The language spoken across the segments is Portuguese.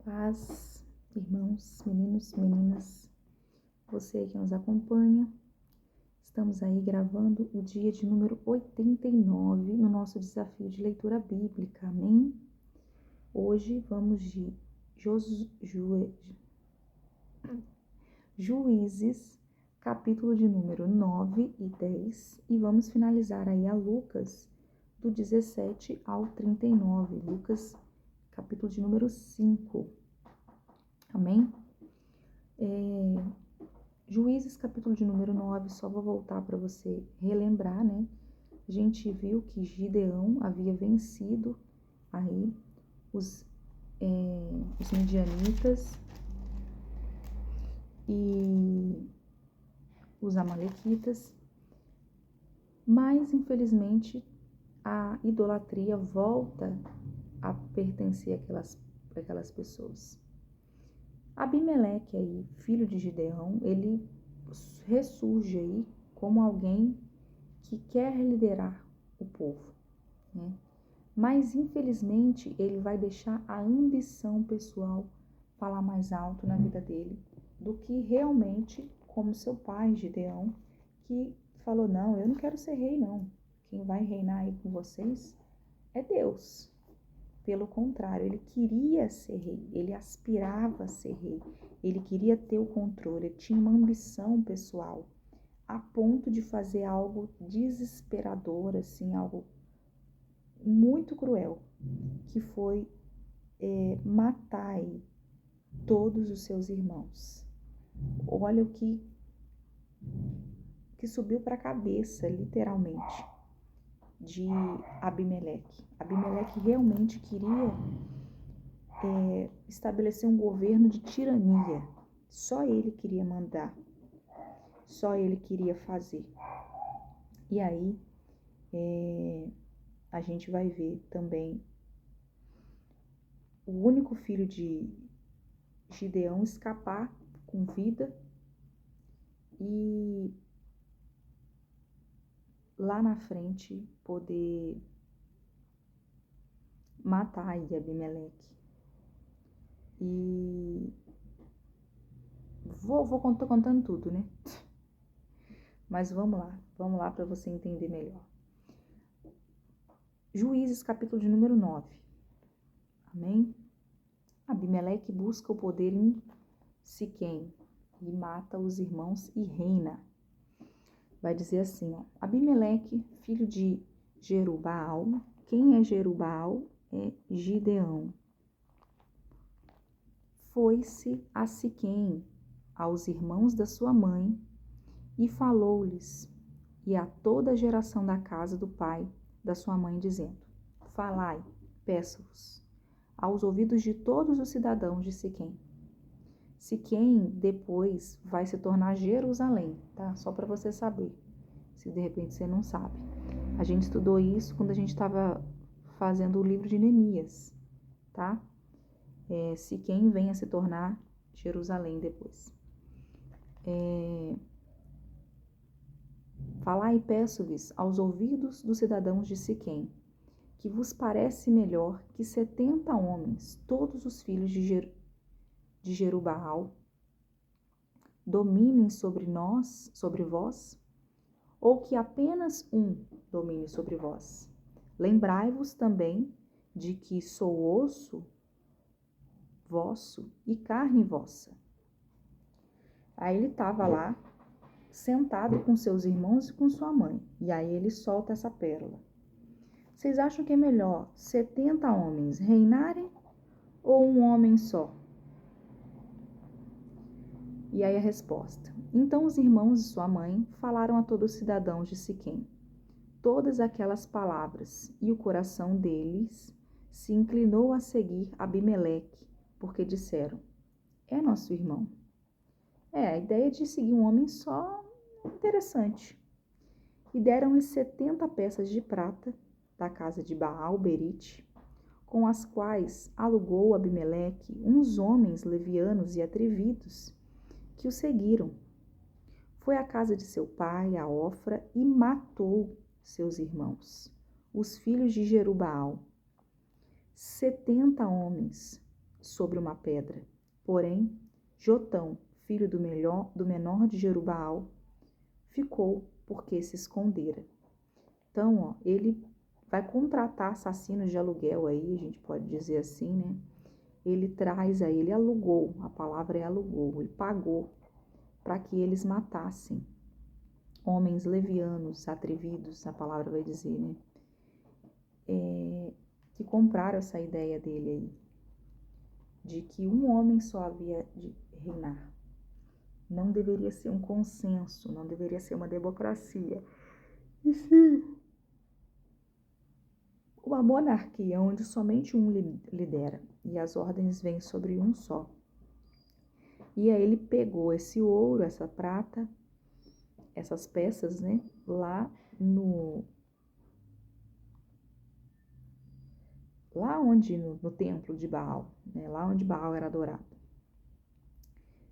Paz, irmãos, meninos, meninas, você que nos acompanha, estamos aí gravando o dia de número 89 no nosso desafio de leitura bíblica, amém? Hoje vamos de Juízes, capítulo de número 9 e 10, e vamos finalizar aí a Lucas, do 17 ao 39, Lucas, capítulo de número 5, amém? Juízes, capítulo de número 9, só vou voltar para você relembrar, né? A gente viu que Gideão havia vencido aí os midianitas e os amalequitas, mas infelizmente a idolatria volta a pertencer àquelas pessoas. Abimeleque aí, filho de Gideão, ele ressurge aí como alguém que quer liderar o povo, né? Mas infelizmente ele vai deixar a ambição pessoal falar mais alto na vida dele do que realmente como seu pai Gideão, que falou: não, eu não quero ser rei não, quem vai reinar aí com vocês é Deus. Pelo contrário, ele queria ser rei, ele aspirava a ser rei, ele queria ter o controle, ele tinha uma ambição pessoal, a ponto de fazer algo desesperador, assim, algo muito cruel, que foi matar aí todos os seus irmãos. Olha o que subiu para a cabeça, literalmente, de Abimeleque. Abimeleque realmente queria estabelecer um governo de tirania. Só ele queria mandar, só ele queria fazer. E aí a gente vai ver também o único filho de Gideão escapar com vida e lá na frente poder matar aí Abimeleque. E tô contando tudo, né? Mas vamos lá para você entender melhor. Juízes, capítulo de número 9. Amém? Abimeleque busca o poder em Siquém e mata os irmãos e reina. Vai dizer assim, ó: Abimeleque, filho de Jerubaal. Quem é Jerubaal? É Gideão. Foi-se a Siquém, aos irmãos da sua mãe, e falou-lhes, e a toda a geração da casa do pai da sua mãe, dizendo: Falai, peço-vos, aos ouvidos de todos os cidadãos de Siquém. Siquém depois vai se tornar Jerusalém, tá? Só para você saber, se de repente você não sabe. A gente estudou isso quando a gente estava fazendo o livro de Neemias, tá? Siquém vem a se tornar Jerusalém depois. Falai e peço-lhes aos ouvidos dos cidadãos de Siquém, que vos parece melhor que 70 homens, todos os filhos de Jerubaal, dominem sobre vós, ou que apenas um domine sobre vós. Lembrai-vos também de que sou osso vosso e carne vossa. Aí ele estava lá, sentado com seus irmãos e com sua mãe, e aí ele solta essa pérola. Vocês acham que é melhor 70 homens reinarem ou um homem só? E aí a resposta: Então os irmãos de sua mãe falaram a todos os cidadãos de Siquém todas aquelas palavras, e o coração deles se inclinou a seguir Abimeleque, porque disseram: É nosso irmão. A ideia de seguir um homem só é interessante. E deram-lhe 70 peças de prata da casa de Baal-Berite, com as quais alugou Abimeleque uns homens levianos e atrevidos que o seguiram. Foi à casa de seu pai, a Ofra, e matou seus irmãos, os filhos de Jerubaal. 70 homens, sobre uma pedra. Porém, Jotão, filho do menor de Jerubaal, ficou porque se escondera. Então, ó, ele vai contratar assassinos de aluguel aí, a gente pode dizer assim, né? Ele traz aí, ele alugou, a palavra é alugou, ele pagou para que eles matassem homens levianos, atrevidos, a palavra vai dizer, né? Que compraram essa ideia dele aí, de que um homem só havia de reinar. Não deveria ser um consenso, não deveria ser uma democracia. E sim, uma monarquia onde somente um lidera e as ordens vêm sobre um só. E aí ele pegou esse ouro, essa prata, essas peças, né, lá onde, no templo de Baal, né, lá onde Baal era adorado.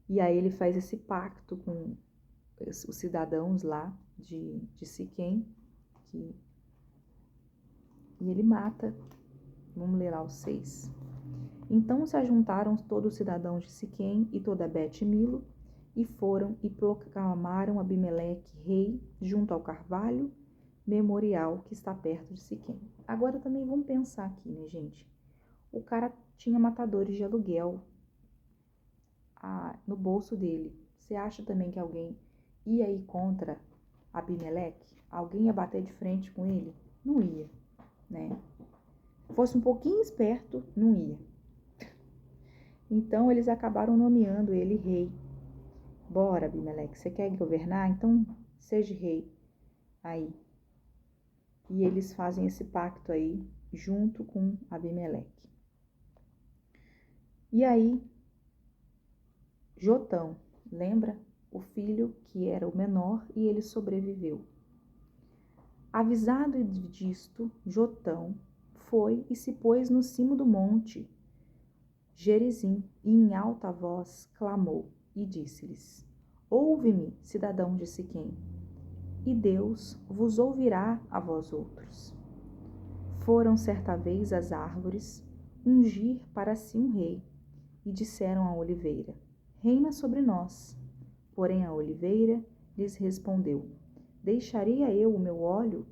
E aí ele faz esse pacto com os cidadãos lá de Siquém, e ele mata, vamos ler lá os 6. Então se ajuntaram todos os cidadãos de Siquém e toda Bet-Milo, e foram e proclamaram Abimeleque rei junto ao carvalho memorial que está perto de Siquém. Agora também vamos pensar aqui, né, gente? O cara tinha matadores de aluguel no bolso dele. Você acha também que alguém ia ir contra Abimeleque? Alguém ia bater de frente com ele? Não ia, né? Fosse um pouquinho esperto, não ia. Então eles acabaram nomeando ele rei. Bora, Abimeleque, você quer governar? Então seja rei aí. E eles fazem esse pacto aí junto com Abimeleque. E aí, Jotão, lembra? O filho que era o menor e ele sobreviveu. Avisado disto, Jotão foi e se pôs no cimo do monte Gerizim e em alta voz clamou e disse-lhes: Ouve-me, cidadão de Siquém, e Deus vos ouvirá a vós outros. Foram certa vez as árvores ungir para si um rei, e disseram à oliveira: Reina sobre nós. Porém a oliveira lhes respondeu: Deixaria eu o meu óleo,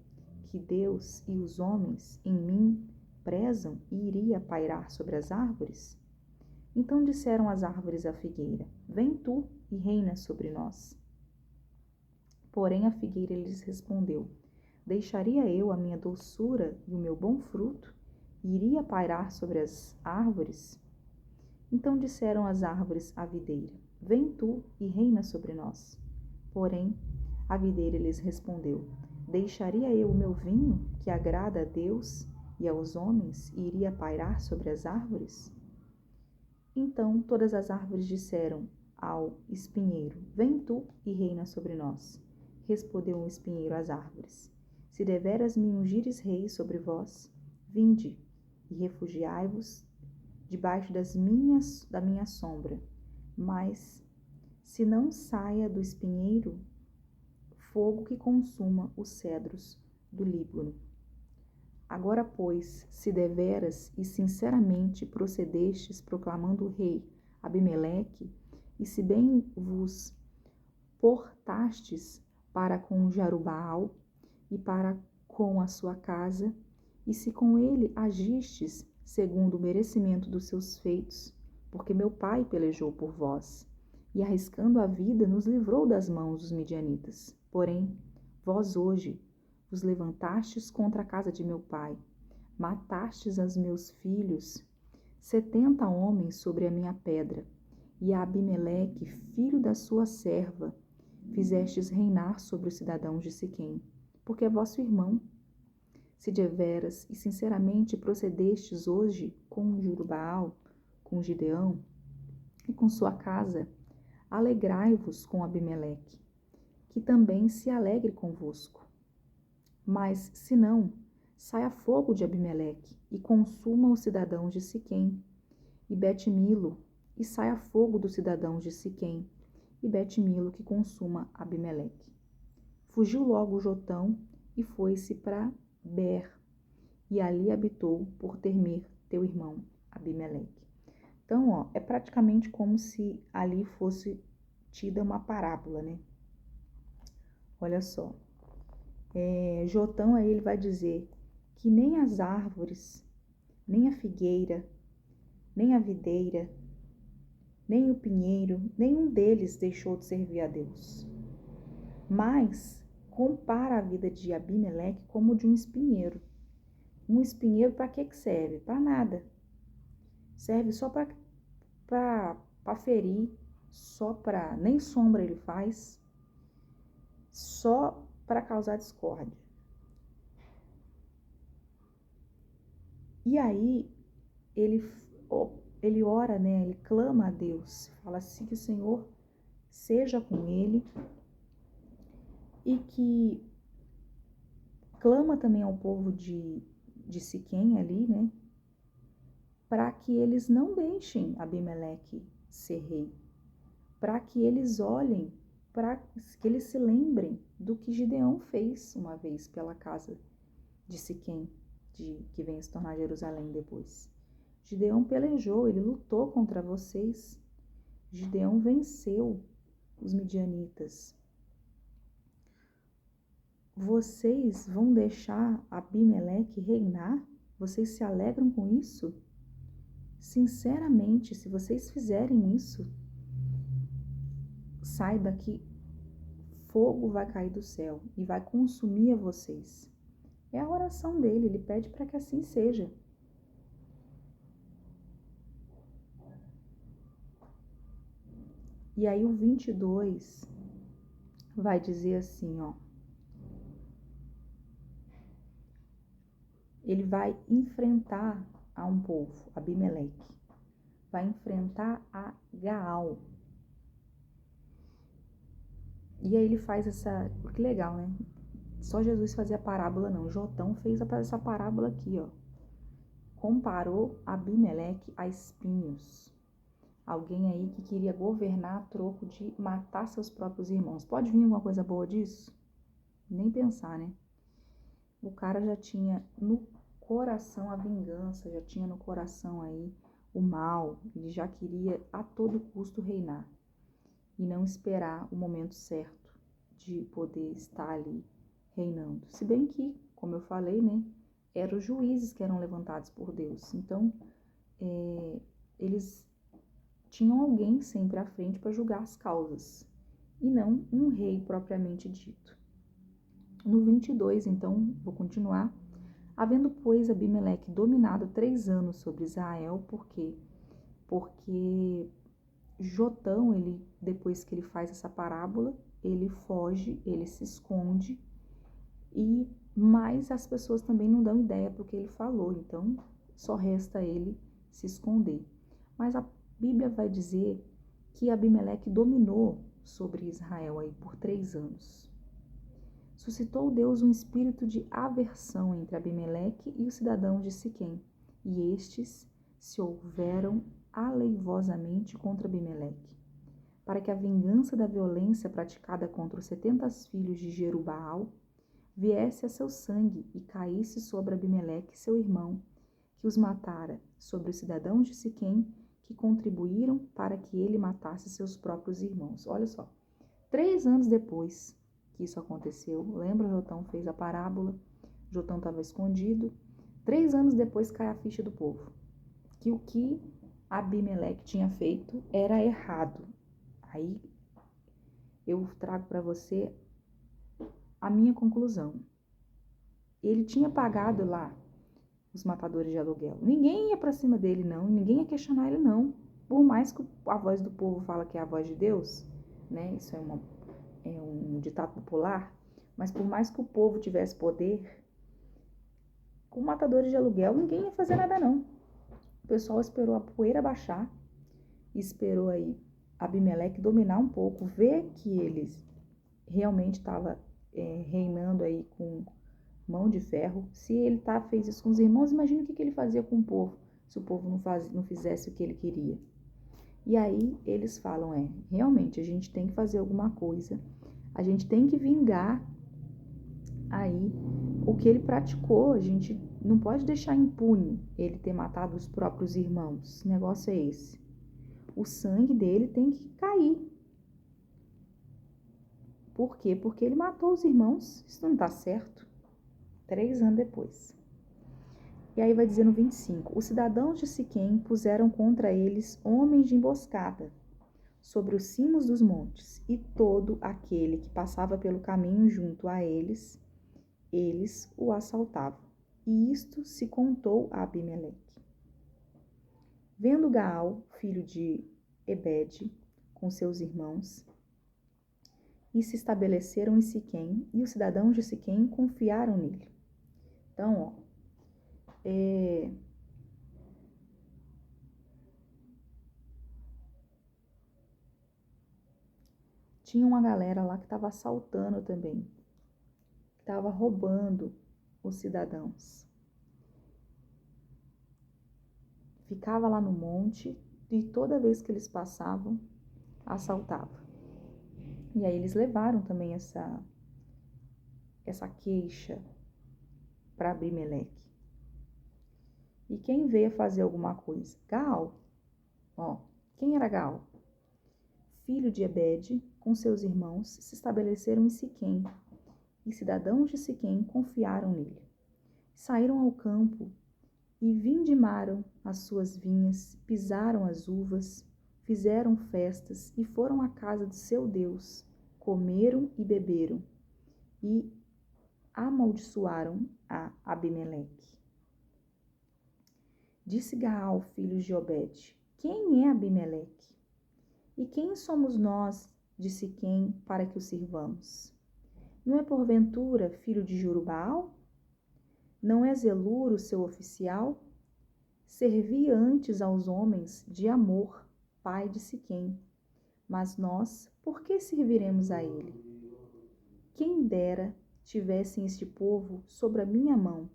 que Deus e os homens em mim prezam, e iria pairar sobre as árvores? Então disseram as árvores à figueira: Vem tu e reina sobre nós. Porém a figueira lhes respondeu: Deixaria eu a minha doçura e o meu bom fruto, e iria pairar sobre as árvores? Então disseram as árvores à videira: Vem tu e reina sobre nós. Porém a videira lhes respondeu: Deixaria eu o meu vinho, que agrada a Deus e aos homens, e iria pairar sobre as árvores? Então todas as árvores disseram ao espinheiro: Vem tu e reina sobre nós. Respondeu o espinheiro às árvores: Se deveras me ungires rei sobre vós, vinde e refugiai-vos debaixo da minha sombra. Mas se não saia do espinheiro fogo que consuma os cedros do Líbano. Agora, pois, se deveras e sinceramente procedestes proclamando o rei Abimeleque, e se bem vos portastes para com Jarubaal e para com a sua casa, e se com ele agistes segundo o merecimento dos seus feitos, porque meu pai pelejou por vós, e arriscando a vida nos livrou das mãos dos midianitas. Porém, vós hoje vos levantastes contra a casa de meu pai, matastes os meus filhos, 70 homens sobre a minha pedra, e a Abimeleque, filho da sua serva, fizestes reinar sobre os cidadãos de Siquém, porque é vosso irmão. Se deveras e sinceramente procedestes hoje com Jerubaal, com Gideão e com sua casa, alegrai-vos com Abimeleque, que também se alegre convosco. Mas, se não, saia fogo de Abimeleque e consuma os cidadãos de Siquém e Bet-Milo, e saia fogo dos cidadãos de Siquém e Bet-Milo que consuma Abimeleque. Fugiu logo Jotão e foi-se para Ber, e ali habitou por temer teu irmão Abimeleque. Então, ó, é praticamente como se ali fosse tida uma parábola, né? Olha só, Jotão aí ele vai dizer que nem as árvores, nem a figueira, nem a videira, nem o pinheiro, nenhum deles deixou de servir a Deus. Mas compara a vida de Abimeleque como de um espinheiro. Um espinheiro para que serve? Para nada. Serve só para ferir, só para... nem sombra ele faz, só para causar discórdia. E aí ele ora, né? Ele clama a Deus, fala assim que o Senhor seja com ele e que clama também ao povo de Siquém ali, né? Para que eles não deixem Abimeleque ser rei, para que eles olhem, para que eles se lembrem do que Gideão fez uma vez pela casa de Siquém, que vem se tornar Jerusalém depois. Gideão pelejou, ele lutou contra vocês. Gideão venceu os midianitas. Vocês vão deixar Abimeleque reinar? Vocês se alegram com isso? Sinceramente, se vocês fizerem isso, saiba que fogo vai cair do céu e vai consumir a vocês. É a oração dele, ele pede para que assim seja. E aí o 22 vai dizer assim, ó. Ele vai enfrentar a um povo, Abimeleque. Vai enfrentar a Gaal. E aí ele faz essa... Que legal, né? Só Jesus fazia parábola, não. Jotão fez essa parábola aqui, ó. Comparou Abimeleque a espinhos. Alguém aí que queria governar a troco de matar seus próprios irmãos. Pode vir alguma coisa boa disso? Nem pensar, né? O cara já tinha no coração a vingança, já tinha no coração aí o mal. Ele já queria a todo custo reinar e não esperar o momento certo de poder estar ali reinando. Se bem que, como eu falei, né, eram os juízes que eram levantados por Deus. Então, eles tinham alguém sempre à frente para julgar as causas, e não um rei propriamente dito. No 22, então, vou continuar. Havendo, pois, Abimeleque dominado 3 anos sobre Israel, por quê? Porque Jotão, ele, depois que ele faz essa parábola, ele foge, ele se esconde, mas as pessoas também não dão ideia para o que ele falou, então só resta ele se esconder. Mas a Bíblia vai dizer que Abimeleque dominou sobre Israel aí por 3 anos. Suscitou Deus um espírito de aversão entre Abimeleque e os cidadãos de Siquém, e estes se houveram aleivosamente contra Abimeleque, para que a vingança da violência praticada contra os 70 filhos de Jerubaal viesse a seu sangue e caísse sobre Abimeleque, seu irmão, que os matara, sobre os cidadãos de Siquém, que contribuíram para que ele matasse seus próprios irmãos. Olha só, 3 anos depois que isso aconteceu, lembra, Jotão fez a parábola, Jotão estava escondido, 3 anos depois cai a ficha do povo, que o que Abimeleque tinha feito era errado. Aí eu trago para você a minha conclusão. Ele tinha pagado lá os matadores de aluguel. Ninguém ia para cima dele, não. Ninguém ia questionar ele, não. Por mais que a voz do povo fala que é a voz de Deus, né? Isso é um ditado popular. Mas por mais que o povo tivesse poder, com matadores de aluguel, ninguém ia fazer nada, não. O pessoal esperou a poeira baixar, esperou aí Abimeleque dominar um pouco, ver que eles realmente estava reinando aí com mão de ferro. Se ele fez isso com os irmãos, imagina o que ele fazia com o povo, se o povo não fizesse o que ele queria. E aí eles falam, realmente a gente tem que fazer alguma coisa, a gente tem que vingar aí o que ele praticou, a gente não pode deixar impune ele ter matado os próprios irmãos. Que negócio é esse? o sangue dele tem que cair. Por quê? Porque ele matou os irmãos. Isso não está certo. 3 anos depois. E aí vai dizer no 25. Os cidadãos de Siquém puseram contra eles homens de emboscada sobre os cimos dos montes, e todo aquele que passava pelo caminho junto a eles o assaltavam. E isto se contou a Abimeleque. Vendo Gaal, filho de Ebede, com seus irmãos, e se estabeleceram em Siquém, e os cidadãos de Siquém confiaram nele. Então, tinha uma galera lá que estava assaltando também, que estava roubando os cidadãos. Ficava lá no monte e toda vez que eles passavam, assaltava. E aí eles levaram também essa queixa para Abimeleque. E quem veio fazer alguma coisa? Gaal. Quem era Gaal? Filho de Ebede, com seus irmãos, se estabeleceram em Siquém, e cidadãos de Siquém confiaram nele. Saíram ao campo e vindimaram as suas vinhas, pisaram as uvas, fizeram festas e foram à casa de seu Deus, comeram e beberam, e amaldiçoaram a Abimeleque. Disse Gaal, filho de Obed: quem é Abimeleque? E quem somos nós de Siquém para que o sirvamos? Não é porventura filho de Jurubal? Não é Zelur o seu oficial? Servia antes aos homens de Amor, pai de Siquém. Mas nós, por que serviremos a ele? Quem dera tivessem este povo sobre a minha mão,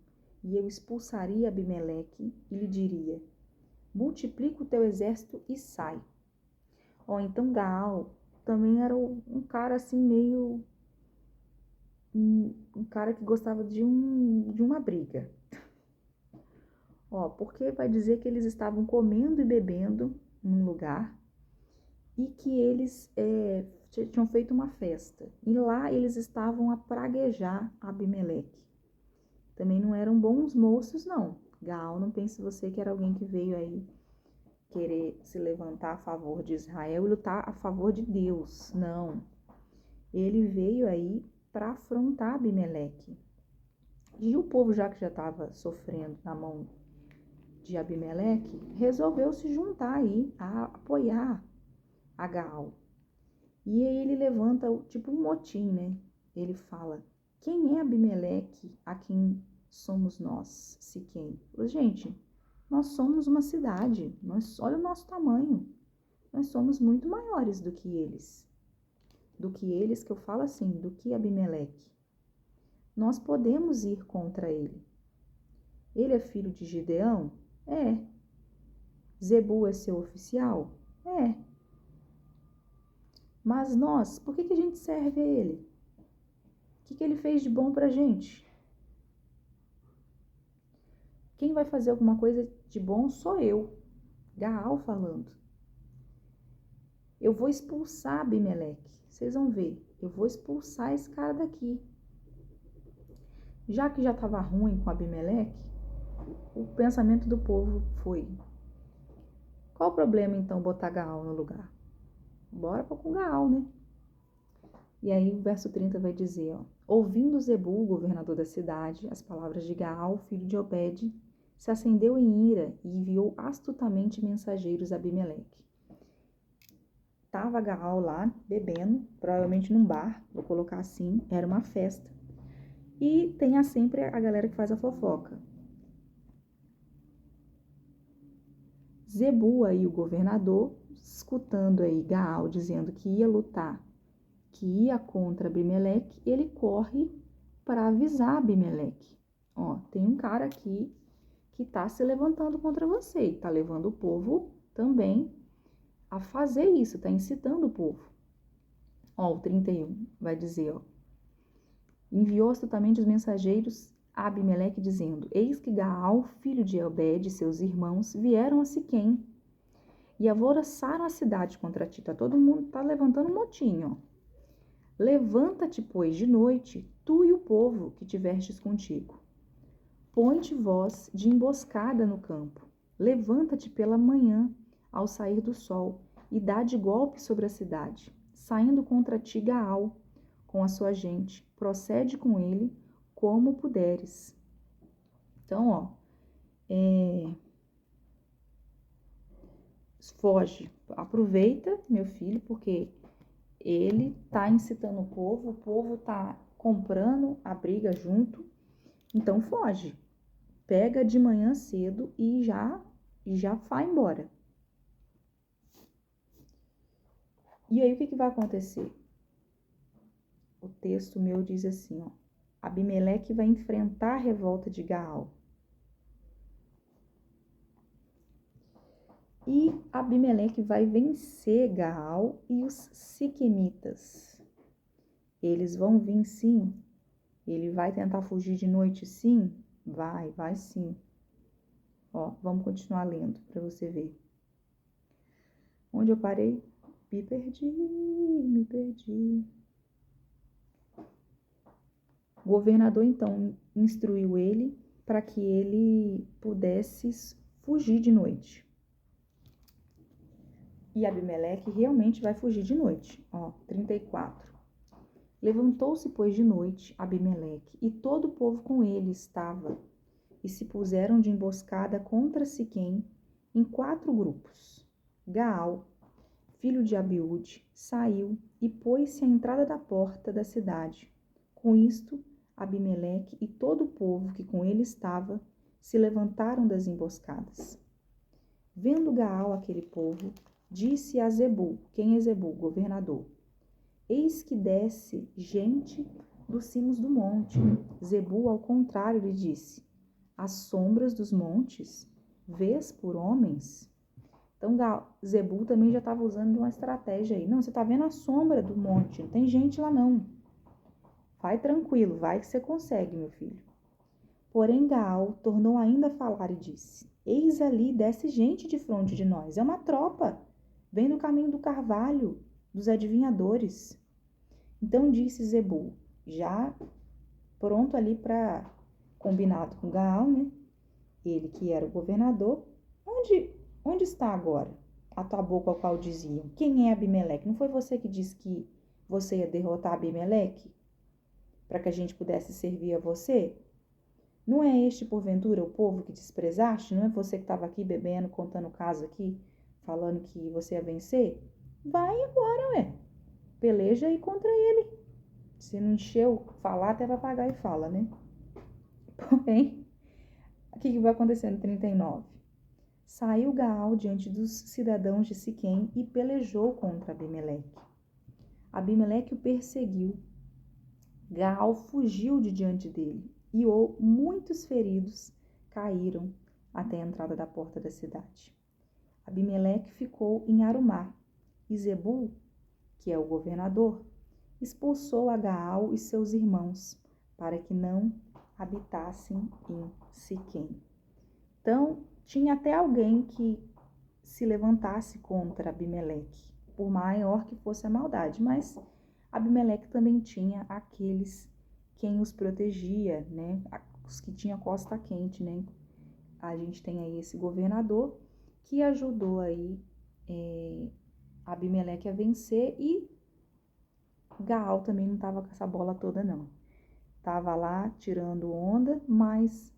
e eu expulsaria Abimeleque e lhe diria: multiplica o teu exército e sai. Então Gaal também era um cara assim meio... Um cara que gostava de uma briga. Porque vai dizer que eles estavam comendo e bebendo num lugar e que eles tinham feito uma festa. E lá eles estavam a praguejar Abimeleque. Também não eram bons moços, não. Gaal, não pense você que era alguém que veio aí querer se levantar a favor de Israel e lutar a favor de Deus. Não. Ele veio aí para afrontar Abimeleque. E o povo, já que já estava sofrendo na mão de Abimeleque, resolveu se juntar aí a apoiar a Gaal. E aí ele levanta tipo um motim, né? Ele fala: quem é Abimeleque a quem somos nós, Siquém? Gente, nós somos uma cidade, olha o nosso tamanho. Nós somos muito maiores do que eles. Do que eles, que eu falo assim, do que Abimeleque. Nós podemos ir contra ele. Ele é filho de Gideão? É. Zebu é seu oficial? É. Mas nós, por que a gente serve a ele? O que ele fez de bom pra gente? Quem vai fazer alguma coisa de bom sou eu. Gaal falando. Eu vou expulsar Abimeleque. Vocês vão ver. Eu vou expulsar esse cara daqui. Já que já estava ruim com Abimeleque, o pensamento do povo foi: qual o problema então botar Gaal no lugar? Bora com Gaal, né? E aí o verso 30 vai dizer, ouvindo Zebu, governador da cidade, as palavras de Gaal, filho de Obed, se acendeu em ira e enviou astutamente mensageiros a Abimeleque. Tava Gaal lá, bebendo, provavelmente num bar, vou colocar assim, era uma festa. E tem sempre a galera que faz a fofoca. Zebu aí, o governador, escutando aí Gaal dizendo que ia lutar, que ia contra Abimeleque, ele corre para avisar Abimeleque. Tem um cara aqui que está se levantando contra você, está levando o povo também a fazer isso, está incitando o povo. O 31 vai dizer, enviou astutamente os mensageiros a Abimeleque dizendo: eis que Gaal, filho de Obed e seus irmãos, vieram a Siquém e alvoroçaram a cidade contra ti. Todo mundo tá levantando um motinho, ó. Levanta-te, pois, de noite, tu e o povo que tiveres contigo. Põe-te vós de emboscada no campo. Levanta-te pela manhã, ao sair do sol, e dá de golpe sobre a cidade, saindo contra ti Gaal, com a sua gente. Procede com ele como puderes. Então, ó, foge. Aproveita, meu filho, porque ele tá incitando o povo tá comprando a briga junto. Então, foge. Pega de manhã cedo e já vai embora. E aí, o que vai acontecer? O texto meu diz assim, ó. Abimeleque vai enfrentar a revolta de Gaal. E Abimeleque vai vencer Gaal e os siquemitas. Eles vão vir sim. Ele vai tentar fugir de noite sim? Vai sim. Ó, vamos continuar lendo para você ver. Onde eu parei? Me perdi. O governador, então, instruiu ele para que ele pudesse fugir de noite. E Abimeleque realmente vai fugir de noite. Ó, 34. Levantou-se, pois, de noite Abimeleque, e todo o povo com ele estava, e se puseram de emboscada contra Siquém em 4 grupos. Gaal, filho de Abiúde, saiu e pôs-se à entrada da porta da cidade. Com isto, Abimeleque e todo o povo que com ele estava se levantaram das emboscadas. Vendo Gaal aquele povo, disse a Zebul, quem é Zebul? Governador. Eis que desce gente dos cimos do monte. Zebul, ao contrário, lhe disse, as sombras dos montes, vês por homens? Então, Zebul também já estava usando uma estratégia aí. Não, você está vendo a sombra do monte, não tem gente lá não. Vai tranquilo, vai que você consegue, meu filho. Porém, Gaal tornou ainda a falar e disse, eis ali desce gente de fronte de nós, é uma tropa, vem do caminho do carvalho, dos adivinhadores. Então disse Zebul, já pronto ali para combinado com Gaal, né? Ele que era o governador, onde está agora a tua boca ao qual diziam, quem é Abimeleque? Não foi você que disse que você ia derrotar Abimeleque? Para que a gente pudesse servir a você? Não é este, porventura, o povo que desprezaste? Não é você que estava aqui bebendo, contando caso aqui, falando que você ia vencer? Vai agora, ué. Peleja aí contra ele. Se não encheu, falar até papagaio fala, né? Porém, o que vai acontecer no 39? Saiu Gaal diante dos cidadãos de Siquém e pelejou contra Abimeleque. Abimeleque o perseguiu. Gaal fugiu de diante dele e muitos feridos caíram até a entrada da porta da cidade. Abimeleque ficou em Arumá e Zebul, que é o governador, expulsou a Gaal e seus irmãos para que não habitassem em Siquém. Então, tinha até alguém que se levantasse contra Abimeleque, por maior que fosse a maldade, mas Abimeleque também tinha aqueles quem os protegia, né? Os que tinham costa quente, né? A gente tem aí esse governador que ajudou aí Abimeleque a vencer e Gaal também não estava com essa bola toda não. Estava lá tirando onda, mas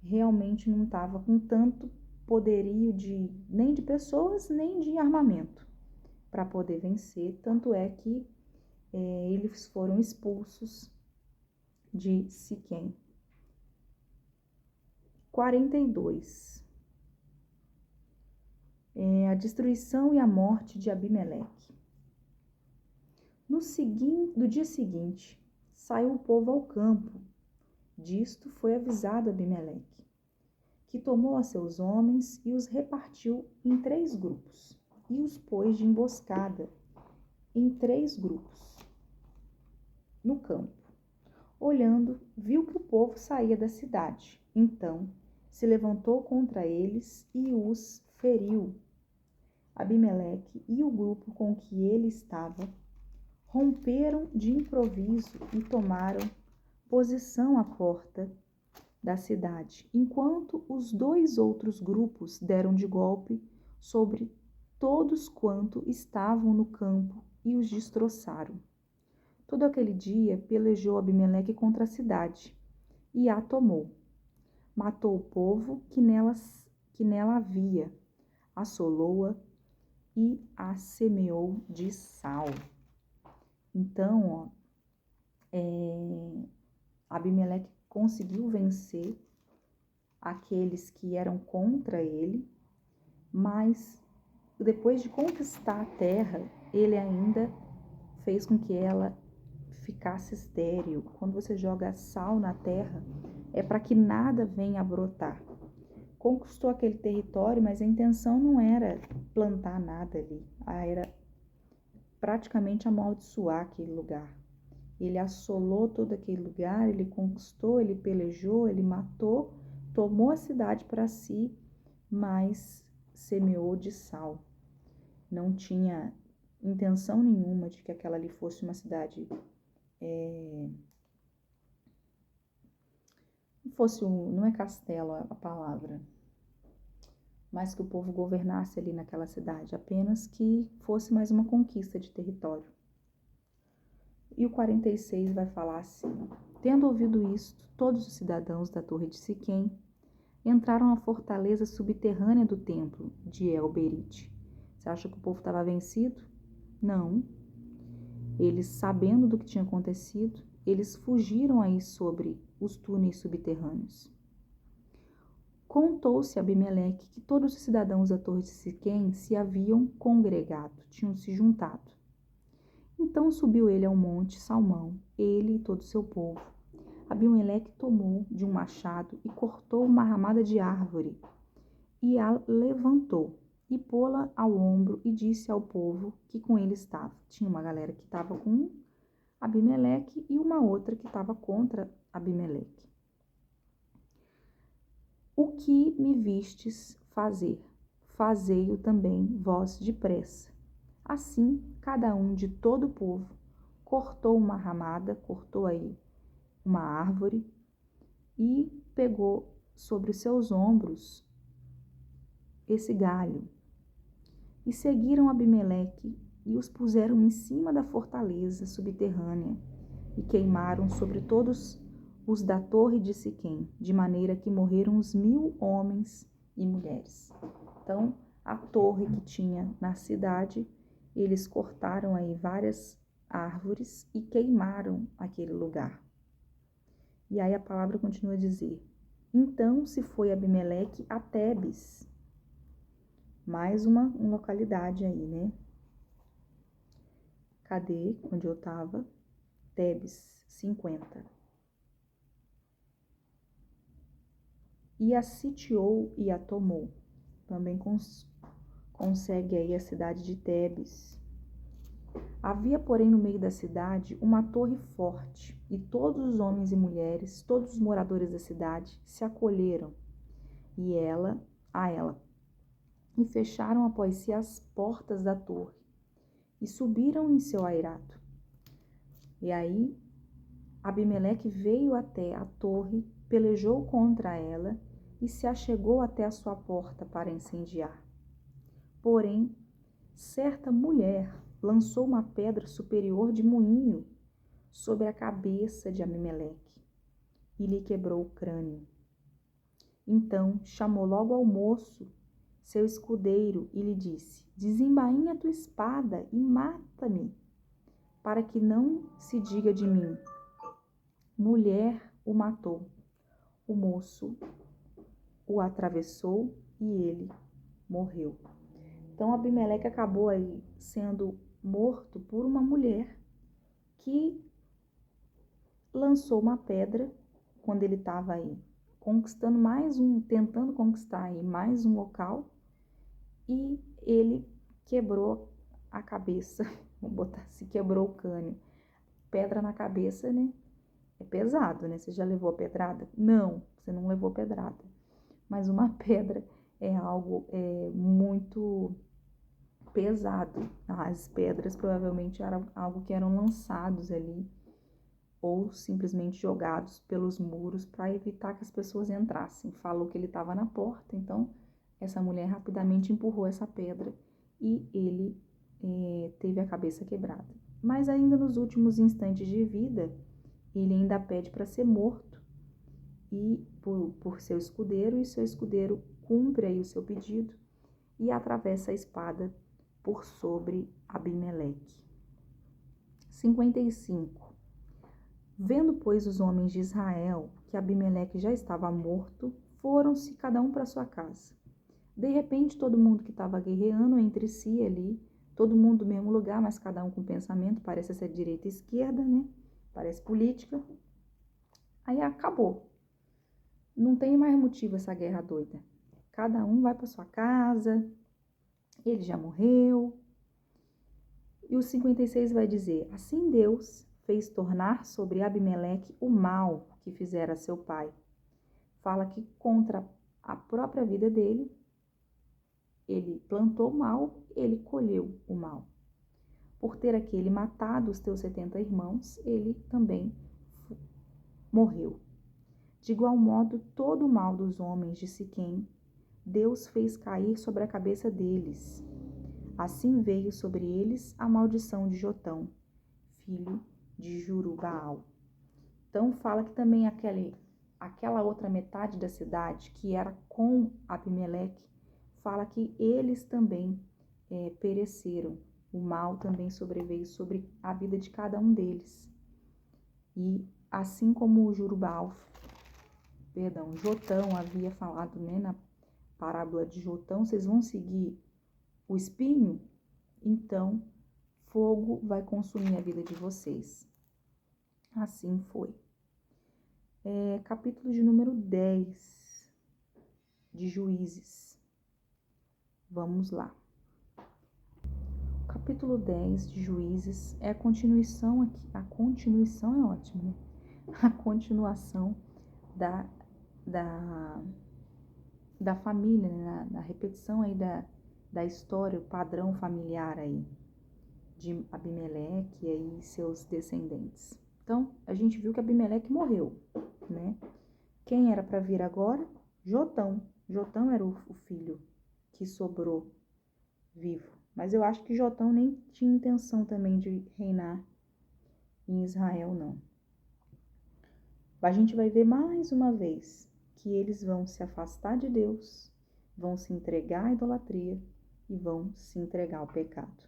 realmente não estava com tanto poderio nem de pessoas, nem de armamento para poder vencer. Tanto é que eles foram expulsos de Siquém. 42. A destruição e a morte de Abimeleque. No dia seguinte, saiu o povo ao campo. Disto foi avisado Abimeleque, que tomou a seus homens e os repartiu em 3 grupos, e os pôs de emboscada em 3 grupos no campo. Olhando, viu que o povo saía da cidade. Então, se levantou contra eles e os feriu. Abimeleque e o grupo com que ele estava romperam de improviso e tomaram posição à porta da cidade, enquanto os 2 outros grupos deram de golpe sobre todos quanto estavam no campo e os destroçaram. Todo aquele dia pelejou Abimeleque contra a cidade e a tomou. Matou o povo que nela havia, assolou-a e a semeou de sal. Então, Abimeleque conseguiu vencer aqueles que eram contra ele, mas depois de conquistar a terra, ele ainda fez com que ela ficasse estéril. Quando você joga sal na terra, é para que nada venha a brotar. Conquistou aquele território, mas a intenção não era plantar nada ali, era praticamente amaldiçoar aquele lugar. Ele assolou todo aquele lugar, ele conquistou, ele pelejou, ele matou, tomou a cidade para si, mas semeou de sal. Não tinha intenção nenhuma de que aquela ali fosse uma cidade, não é castelo a palavra, mas que o povo governasse ali naquela cidade, apenas que fosse mais uma conquista de território. E o 46 vai falar assim: tendo ouvido isto, todos os cidadãos da torre de Siquém entraram na fortaleza subterrânea do templo de El-Berite. Você acha que o povo estava vencido? Não. Eles, sabendo do que tinha acontecido, eles fugiram aí sobre os túneis subterrâneos. Contou-se a Abimeleque que todos os cidadãos da torre de Siquém se haviam congregado, tinham se juntado. Então subiu ele ao monte Salmão, ele e todo o seu povo. Abimeleque tomou de um machado e cortou uma ramada de árvore, e a levantou, e pô-la ao ombro, e disse ao povo que com ele estava. Tinha uma galera que estava com Abimeleque e uma outra que estava contra Abimeleque. O que me vistes fazer, fazei-o também vós depressa. Assim, cada um de todo o povo cortou uma ramada, cortou aí uma árvore e pegou sobre os seus ombros esse galho. E seguiram Abimeleque e os puseram em cima da fortaleza subterrânea e queimaram sobre todos os da torre de Siquém, de maneira que morreram os 1000 homens e mulheres. Então, a torre que tinha na cidade, eles cortaram aí várias árvores e queimaram aquele lugar. E aí a palavra continua a dizer: então se foi Abimeleque a Tebes. Mais uma localidade aí, né? Cadê? Onde eu estava? Tebes, 50. E a sitiou e a tomou. Também consegue aí a cidade de Tebes. Havia, porém, no meio da cidade uma torre forte, e todos os homens e mulheres, todos os moradores da cidade, se acolheram a ela, e fecharam após si as portas da torre, e subiram em seu airado. E aí, Abimeleque veio até a torre, pelejou contra ela, e se achegou até a sua porta para incendiar. Porém, certa mulher lançou uma pedra superior de moinho sobre a cabeça de Abimeleque e lhe quebrou o crânio. Então chamou logo ao moço, seu escudeiro, e lhe disse: desembainha tua espada e mata-me, para que não se diga de mim: mulher o matou. O moço o atravessou e ele morreu. Então Abimeleque acabou aí sendo morto por uma mulher que lançou uma pedra quando ele estava aí tentando conquistar aí mais um local, e ele quebrou a cabeça, vou botar assim, quebrou o crânio. Pedra na cabeça, né? É pesado, né? Você já levou a pedrada? Não, você não levou pedrada. Mas uma pedra é algo muito pesado. As pedras provavelmente eram algo que eram lançados ali ou simplesmente jogados pelos muros para evitar que as pessoas entrassem. Falou que ele estava na porta, então essa mulher rapidamente empurrou essa pedra e ele teve a cabeça quebrada. Mas ainda nos últimos instantes de vida, ele ainda pede para ser morto e por seu escudeiro, e seu escudeiro cumpre aí o seu pedido e atravessa a espada por sobre Abimeleque. 55. Vendo, pois, os homens de Israel que Abimeleque já estava morto, foram-se cada um para sua casa. De repente, todo mundo que estava guerreando entre si ali, todo mundo do mesmo lugar, mas cada um com pensamento, parece ser direita e esquerda, né? Parece política. Aí acabou. Não tem mais motivo essa guerra doida. Cada um vai para sua casa, ele já morreu. E o 56 vai dizer: assim Deus fez tornar sobre Abimeleque o mal que fizera seu pai. Fala que contra a própria vida dele, ele plantou o mal, ele colheu o mal. Por ter aquele matado os teus 70 irmãos, ele também morreu. De igual modo, todo o mal dos homens de Siquém, Deus fez cair sobre a cabeça deles. Assim veio sobre eles a maldição de Jotão, filho de Jurubaal. Então fala que também aquela outra metade da cidade, que era com Abimeleque, fala que eles também pereceram. O mal também sobreveio sobre a vida de cada um deles. E assim como o Jotão havia falado, né, na parábola de Jotão, vocês vão seguir o espinho, então fogo vai consumir a vida de vocês. Assim foi. Capítulo de número 10 de Juízes. Vamos lá. O capítulo 10 de Juízes é a continuação aqui. A continuação é ótima, né? A continuação da família, né? Da repetição aí da história, o padrão familiar aí de Abimeleque e aí seus descendentes. Então, a gente viu que Abimeleque morreu, né? Quem era para vir agora? Jotão. Jotão era o filho que sobrou vivo. Mas eu acho que Jotão nem tinha intenção também de reinar em Israel, não. A gente vai ver mais uma vez que eles vão se afastar de Deus, vão se entregar à idolatria e vão se entregar ao pecado,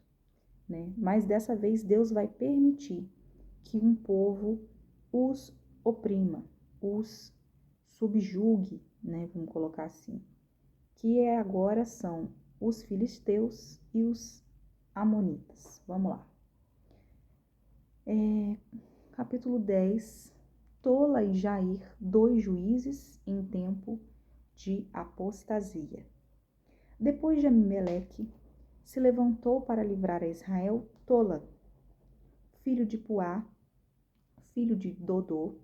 né? Mas dessa vez Deus vai permitir que um povo os oprima, os subjugue, né? Vamos colocar assim. Que agora são os filisteus e os amonitas. Vamos lá. Capítulo 10. Tola e Jair, 2 juízes em tempo de apostasia. Depois de Abimeleque, se levantou para livrar a Israel Tola, filho de Puá, filho de Dodô,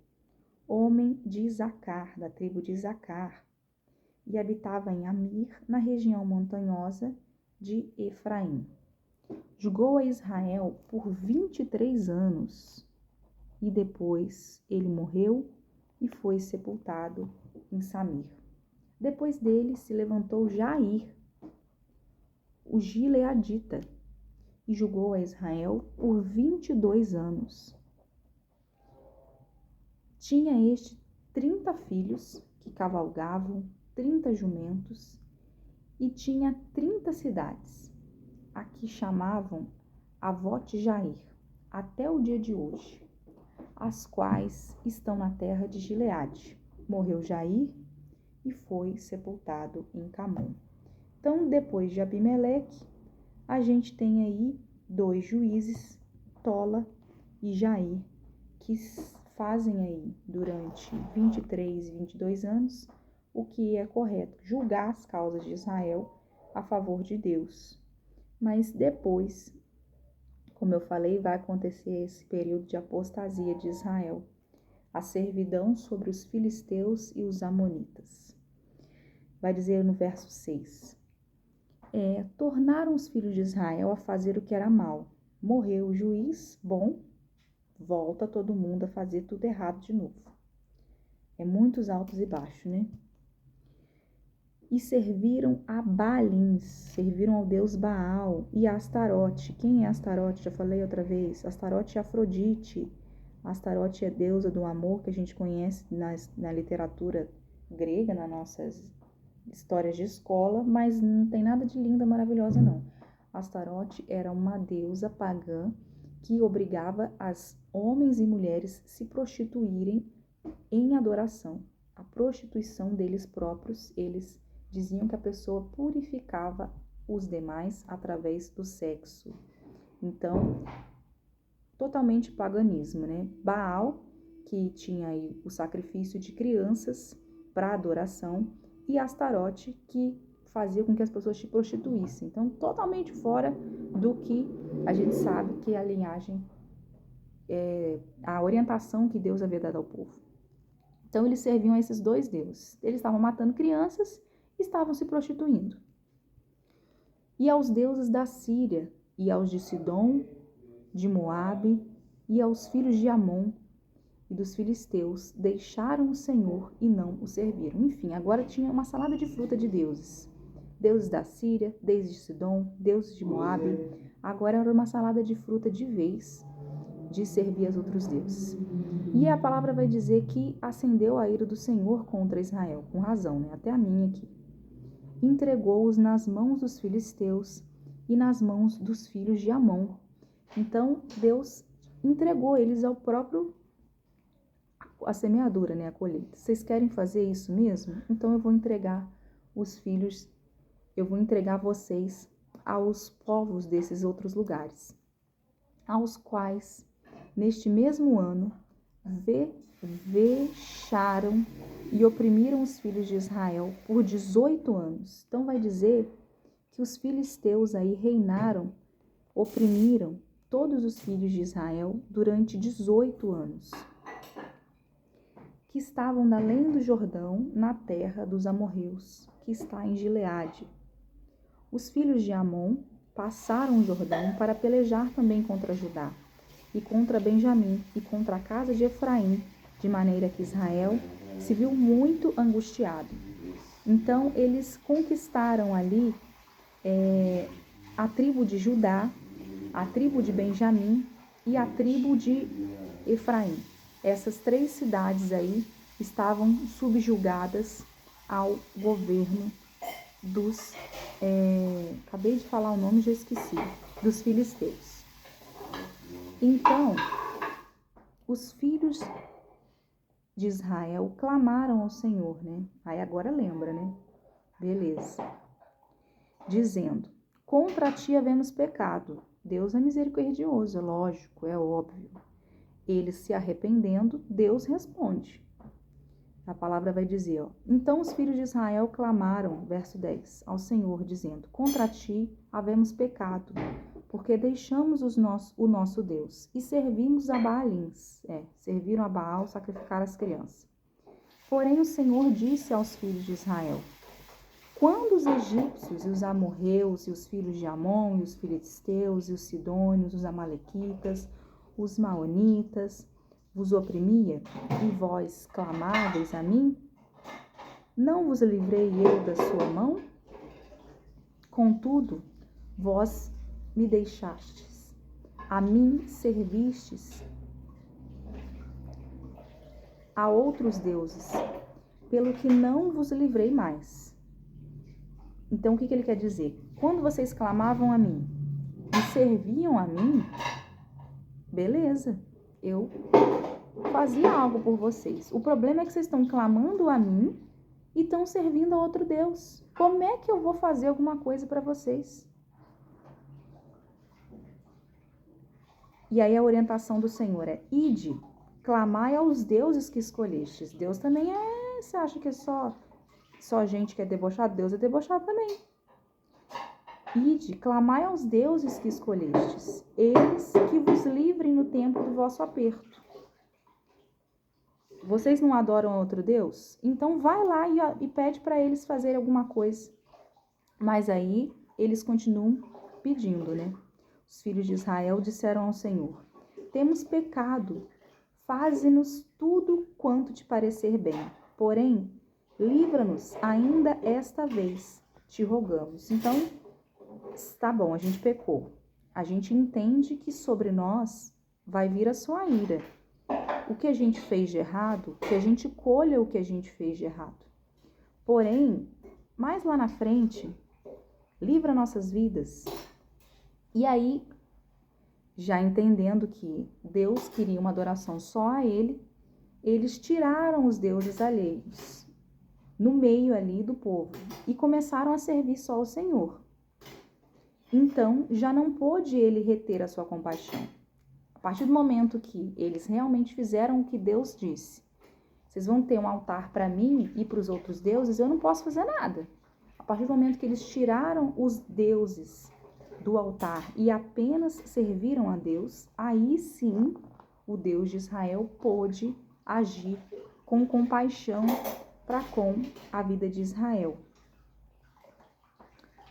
homem de Isacar, da tribo de Isacar, e habitava em Amir, na região montanhosa de Efraim. Julgou a Israel por 23 anos, e depois ele morreu e foi sepultado em Samir. Depois dele se levantou Jair, o gileadita, e julgou a Israel por 22 anos. Tinha este 30 filhos que cavalgavam, 30 jumentos, e tinha 30 cidades, a que chamavam Avote Jair, até o dia de hoje, as quais estão na terra de Gileade. Morreu Jair e foi sepultado em Camon. Então, depois de Abimeleque, a gente tem aí 2 juízes, Tola e Jair, que fazem aí durante 23 e 22 anos o que é correto, julgar as causas de Israel a favor de Deus. Mas depois, como eu falei, vai acontecer esse período de apostasia de Israel, a servidão sobre os filisteus e os amonitas. Vai dizer no verso 6: tornaram os filhos de Israel a fazer o que era mal. Morreu o juiz, bom, volta todo mundo a fazer tudo errado de novo. Muitos altos e baixos, né? E serviram a Baalins, serviram ao deus Baal e a Astarote. Quem é Astarote? Já falei outra vez. Astarote é Afrodite. Astarote é deusa do amor, que a gente conhece na literatura grega, nas nossas histórias de escola, mas não tem nada de linda, maravilhosa, não. Astarote era uma deusa pagã que obrigava as homens e mulheres se prostituírem em adoração. A prostituição deles próprios, eles diziam que a pessoa purificava os demais através do sexo. Então, totalmente paganismo, né? Baal, que tinha aí o sacrifício de crianças para adoração, e Astarote, que fazia com que as pessoas se prostituíssem. Então, totalmente fora do que a gente sabe que é a linhagem, a orientação que Deus havia dado ao povo. Então, eles serviam a esses dois deuses. Eles estavam matando crianças e estavam se prostituindo. E aos deuses da Síria, e aos de Sidom, de Moabe, e aos filhos de Amon e dos filisteus, deixaram o Senhor e não o serviram. Enfim, agora tinha uma salada de fruta de deuses. Deuses da Síria, deuses de Sidom, deuses de Moabe. Agora era uma salada de fruta de vez de servir aos outros deuses. E a palavra vai dizer que acendeu a ira do Senhor contra Israel, com razão, né? Até a minha aqui. Entregou-os nas mãos dos filisteus e nas mãos dos filhos de Amon. Então, Deus entregou eles ao próprio, a semeadura, né? A colheita. Vocês querem fazer isso mesmo? Então eu vou entregar vocês aos povos desses outros lugares, aos quais, neste mesmo ano, vexaram e oprimiram os filhos de Israel por 18 anos. Então vai dizer que os filisteus aí reinaram, oprimiram todos os filhos de Israel durante 18 anos, que estavam além do Jordão, na terra dos amorreus, que está em Gileade. Os filhos de Amon passaram o Jordão para pelejar também contra Judá, e contra Benjamim, e contra a casa de Efraim, de maneira que Israel se viu muito angustiado. Então, eles conquistaram ali a tribo de Judá, a tribo de Benjamim e a tribo de Efraim. Essas 3 cidades aí estavam subjugadas ao governo dos, acabei de falar o nome, já esqueci, dos filisteus. Então, os filhos de Israel clamaram ao Senhor, né? Aí agora lembra, né? Beleza. Dizendo, contra ti havemos pecado. Deus é misericordioso, é lógico, é óbvio. Eles se arrependendo, Deus responde. A palavra vai dizer, então os filhos de Israel clamaram, verso 10, ao Senhor, dizendo, contra ti havemos pecado, porque deixamos o nosso Deus e servimos a Baalins. Serviram a Baal, sacrificaram as crianças. Porém o Senhor disse aos filhos de Israel, quando os egípcios e os amorreus e os filhos de Amon e os filisteus e os sidônios, os amalequitas, os maonitas, vos oprimia, e vós clamáveis a mim, não vos livrei eu da sua mão? Contudo, vós me deixastes, a mim servistes a outros deuses, pelo que não vos livrei mais. Então, o que ele quer dizer? Quando vocês clamavam a mim e serviam a mim, beleza, eu fazia algo por vocês. O problema é que vocês estão clamando a mim e estão servindo a outro Deus. Como é que eu vou fazer alguma coisa para vocês? E aí a orientação do Senhor é, ide, clamai aos deuses que escolhestes. Deus também você acha que é só gente que é debochado? Deus é debochado também. Ide, clamai aos deuses que escolhestes, eles que vos livrem no tempo do vosso aperto. Vocês não adoram outro Deus? Então vai lá e pede para eles fazerem alguma coisa. Mas aí eles continuam pedindo, né? Os filhos de Israel disseram ao Senhor: temos pecado, faze-nos tudo quanto te parecer bem. Porém, livra-nos ainda esta vez, te rogamos. Então, está bom, a gente pecou. A gente entende que sobre nós vai vir a sua ira. O que a gente fez de errado, que a gente colha o que a gente fez de errado. Porém, mais lá na frente, livra nossas vidas. E aí, já entendendo que Deus queria uma adoração só a Ele, eles tiraram os deuses alheios no meio ali do povo e começaram a servir só o Senhor. Então, já não pôde Ele reter a sua compaixão. A partir do momento que eles realmente fizeram o que Deus disse, vocês vão ter um altar para mim e para os outros deuses, eu não posso fazer nada. A partir do momento que eles tiraram os deuses do altar e apenas serviram a Deus, aí sim o Deus de Israel pôde agir com compaixão para com a vida de Israel.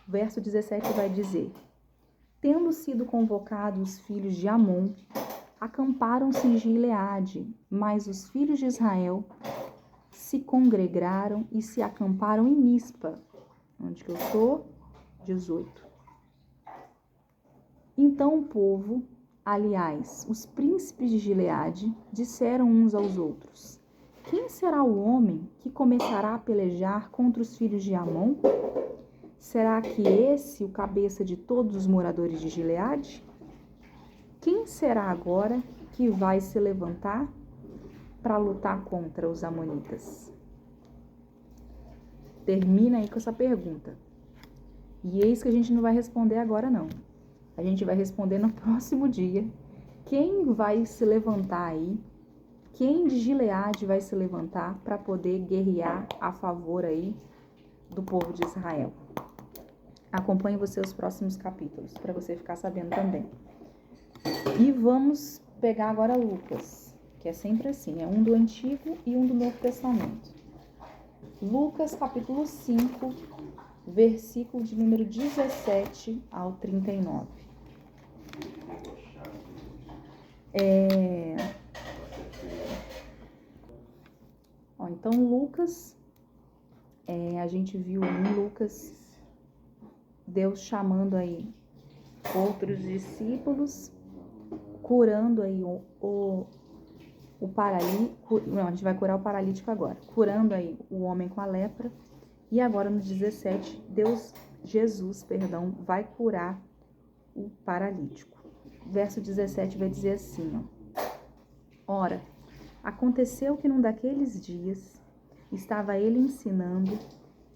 O verso 17 vai dizer: tendo sido convocados os filhos de Amon, acamparam-se em Gileade, mas os filhos de Israel se congregaram e se acamparam em Mispa. Onde que eu estou? 18. Então o povo, aliás, os príncipes de Gileade, disseram uns aos outros: quem será o homem que começará a pelejar contra os filhos de Amon? Será que esse o cabeça de todos os moradores de Gileade? Quem será agora que vai se levantar para lutar contra os amonitas? Termina aí com essa pergunta. E eis que a gente não vai responder agora, não. A gente vai responder no próximo dia. Quem vai se levantar aí? Quem de Gileade vai se levantar para poder guerrear a favor aí do povo de Israel? Acompanhe você os próximos capítulos, para você ficar sabendo também. E vamos pegar agora Lucas, que é sempre assim, é um do Antigo e um do Novo Testamento. Lucas, capítulo 5, versículo de número 17 ao 39. Então, Lucas, a gente viu em Lucas Deus chamando aí outros discípulos, curando aí o paralítico. Não, a gente vai curar o paralítico agora. Curando aí o homem com a lepra. E agora no 17, Jesus, vai curar o paralítico. Verso 17 vai dizer assim, ó. Ora, aconteceu que num daqueles dias estava ele ensinando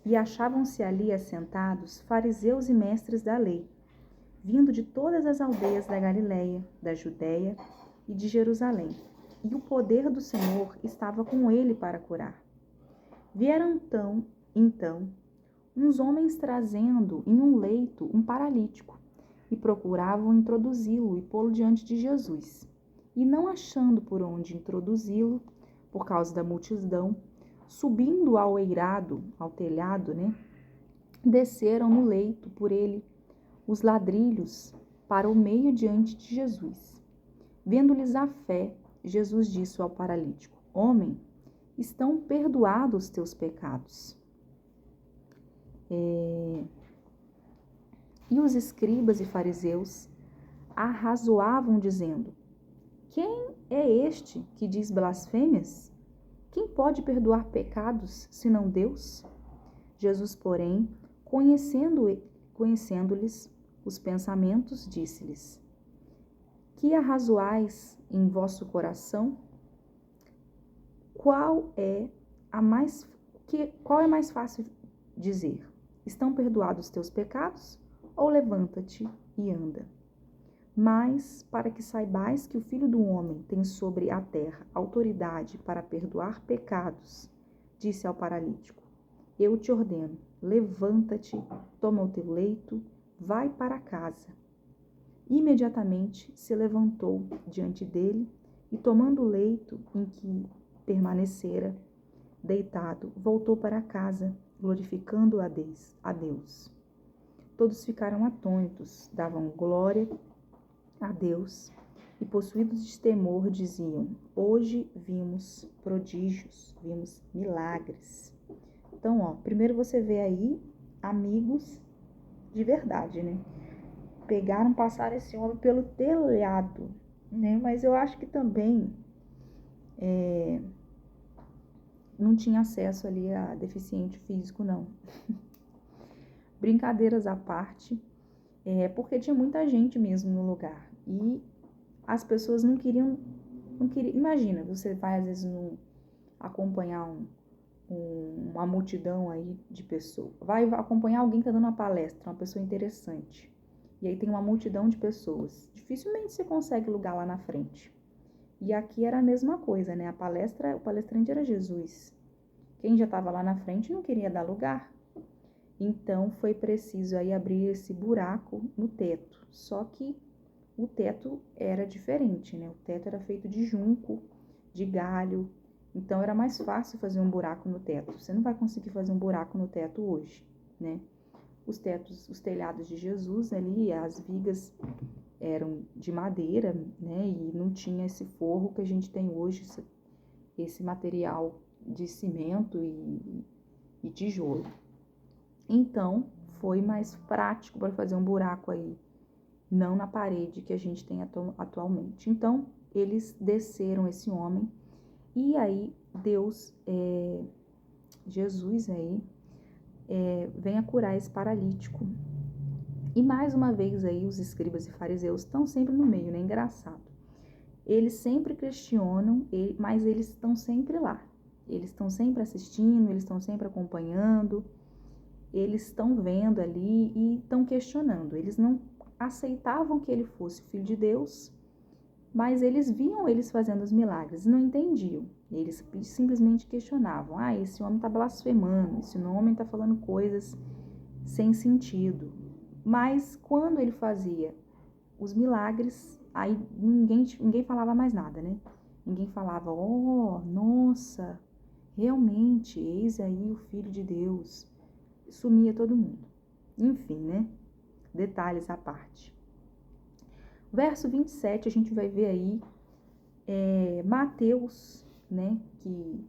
e achavam-se ali assentados fariseus e mestres da lei, vindo de todas as aldeias da Galileia, da Judéia e de Jerusalém. E o poder do Senhor estava com ele para curar. Vieram então uns homens trazendo em um leito um paralítico e procuravam introduzi-lo e pô-lo diante de Jesus. E não achando por onde introduzi-lo, por causa da multidão, subindo ao eirado, ao telhado, desceram no leito por ele os ladrilhos para o meio diante de Jesus. Vendo-lhes a fé, Jesus disse ao paralítico: homem, estão perdoados os teus pecados. E os escribas e fariseus arrazoavam, dizendo: quem é este que diz blasfêmias? Quem pode perdoar pecados, senão Deus? Jesus, porém, conhecendo-lhes os pensamentos, disse-lhes: que arrazoais em vosso coração? Qual é mais fácil dizer: estão perdoados os teus pecados? Ou levanta-te e anda? Mas, para que saibais que o Filho do Homem tem sobre a terra autoridade para perdoar pecados, disse ao paralítico: eu te ordeno, levanta-te, toma o teu leito, vai para casa. Imediatamente se levantou diante dele e, tomando o leito em que permanecera deitado, voltou para casa, glorificando a Deus. todos ficaram atônitos, davam glória a Deus e, possuídos de temor, diziam: hoje vimos prodígios, vimos milagres. Então, primeiro você vê aí amigos de verdade, né? Pegaram, passaram esse homem pelo telhado, né? Mas eu acho que também não tinha acesso ali a deficiente físico, não. Brincadeiras à parte, porque tinha muita gente mesmo no lugar. E as pessoas não queriam. Imagina, você vai às vezes acompanhar uma multidão aí de pessoas. Vai acompanhar alguém que está dando uma palestra, uma pessoa interessante. E aí tem uma multidão de pessoas. Dificilmente você consegue lugar lá na frente. E aqui era a mesma coisa, né? O palestrante era Jesus. Quem já estava lá na frente não queria dar lugar. Então foi preciso aí abrir esse buraco no teto. Só que o teto era diferente, né? O teto era feito de junco, de galho. Então era mais fácil fazer um buraco no teto. Você não vai conseguir fazer um buraco no teto hoje, né? Os telhados de Jesus ali, as vigas eram de madeira, né? E não tinha esse forro que a gente tem hoje, esse material de cimento e tijolo. Então, foi mais prático para fazer um buraco aí, não na parede que a gente tem atualmente. Então, eles desceram esse homem e aí Deus, Jesus aí, vem a curar esse paralítico. E mais uma vez aí os escribas e fariseus estão sempre no meio, né? Engraçado. Eles sempre questionam, mas eles estão sempre lá. Eles estão sempre assistindo, eles estão sempre acompanhando, eles estão vendo ali e estão questionando. Eles não aceitavam que ele fosse filho de Deus, mas eles viam eles fazendo os milagres e não entendiam. Eles simplesmente questionavam: esse homem está blasfemando, esse homem está falando coisas sem sentido. Mas quando ele fazia os milagres, aí ninguém falava mais nada, né? Ninguém falava: nossa, realmente, eis aí o Filho de Deus. Sumia todo mundo. Enfim, né? Detalhes à parte. Verso 27, a gente vai ver aí Mateus, né? Que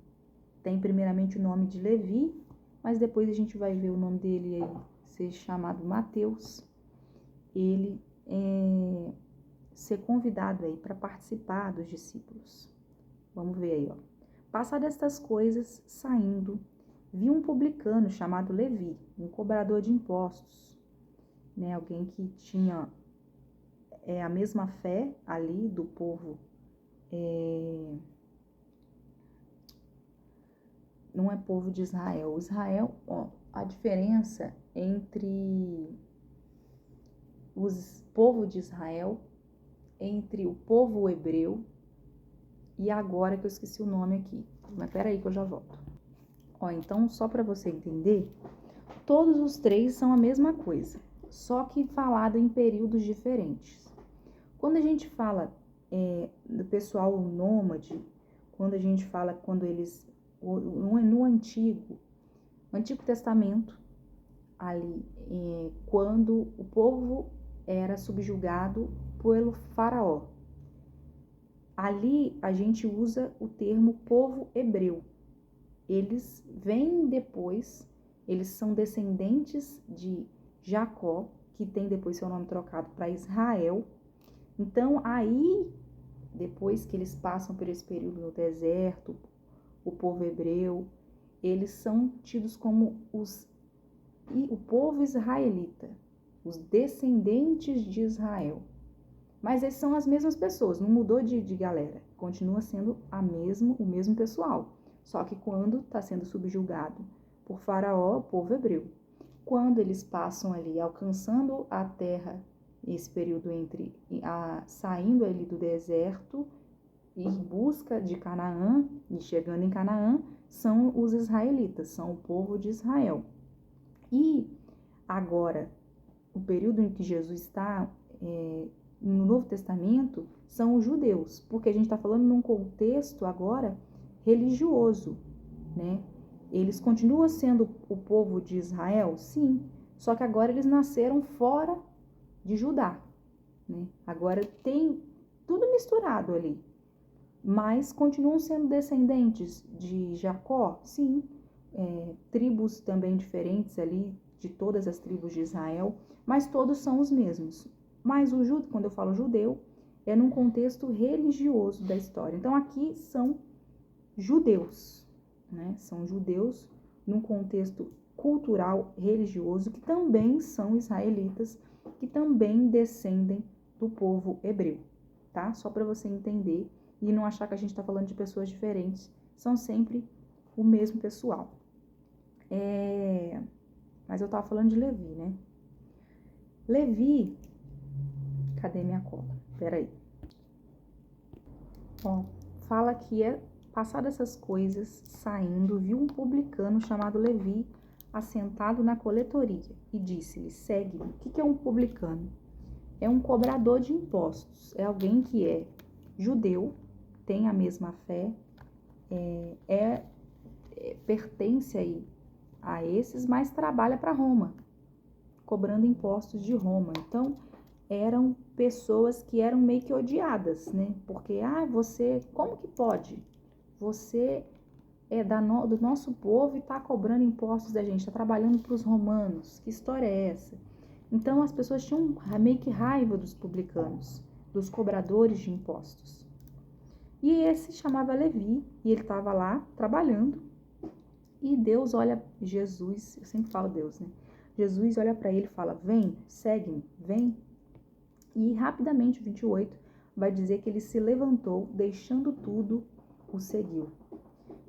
tem primeiramente o nome de Levi, mas depois a gente vai ver o nome dele aí ser chamado Mateus. Ele ser convidado aí para participar dos discípulos. Vamos ver aí, Passadas estas coisas, saindo, viu um publicano chamado Levi, um cobrador de impostos, né? Alguém que tinha a mesma fé ali do povo, não é povo de Israel. Israel, a diferença entre os povos de Israel, entre o povo hebreu e agora que eu esqueci o nome aqui. Mas peraí que eu já volto. Então, só para você entender, todos os três são a mesma coisa, só que falado em períodos diferentes. Quando a gente fala do pessoal nômade, quando a gente fala quando eles, no Antigo Testamento, ali, quando o povo era subjugado pelo faraó, ali a gente usa o termo povo hebreu. Eles vêm depois, eles são descendentes de Jacó, que tem depois seu nome trocado para Israel. Então, aí, depois que eles passam por esse período no deserto, o povo hebreu, eles são tidos como o povo israelita, os descendentes de Israel. Mas eles são as mesmas pessoas, não mudou de galera, continua sendo o mesmo pessoal. Só que quando está sendo subjugado por Faraó, o povo hebreu. Quando eles passam ali, alcançando a terra, esse período saindo ali do deserto, em busca de Canaã, e chegando em Canaã, são os israelitas, são o povo de Israel. E agora, o período em que Jesus está no Novo Testamento, são os judeus, porque a gente está falando num contexto agora religioso, né? Eles continuam sendo o povo de Israel? Sim, Só que agora eles nasceram fora de Judá, né? Agora tem tudo misturado ali. Mas continuam sendo descendentes de Jacó? Sim. Tribos também diferentes ali, de todas as tribos de Israel, mas todos são os mesmos. Mas quando eu falo judeu, é num contexto religioso da história. Então aqui são judeus, né? São judeus num contexto cultural, religioso, que também são israelitas, que também descendem do povo hebreu, tá? Só para você entender e não achar que a gente está falando de pessoas diferentes, são sempre o mesmo pessoal. Mas eu estava falando de Levi, né? Levi, cadê minha cola? Peraí. Ó, fala que passado essas coisas, saindo, viu um publicano chamado Levi assentado na coletoria e disse-lhe, segue-me. O que é um publicano? É um cobrador de impostos, é alguém que é judeu, tem a mesma fé, pertence aí a esses, mas trabalha para Roma, cobrando impostos de Roma. Então, eram pessoas que eram meio que odiadas, né? Porque, você, como que pode? Você é do nosso povo e está cobrando impostos da gente, está trabalhando para os romanos. Que história é essa? Então, as pessoas tinham meio que raiva dos publicanos, dos cobradores de impostos. E esse chamava Levi, e ele estava lá trabalhando. E Deus olha, Jesus, eu sempre falo Deus, né? Jesus olha para ele e fala, vem, segue-me, vem. E rapidamente, o 28, vai dizer que ele se levantou, deixando tudo, o seguiu.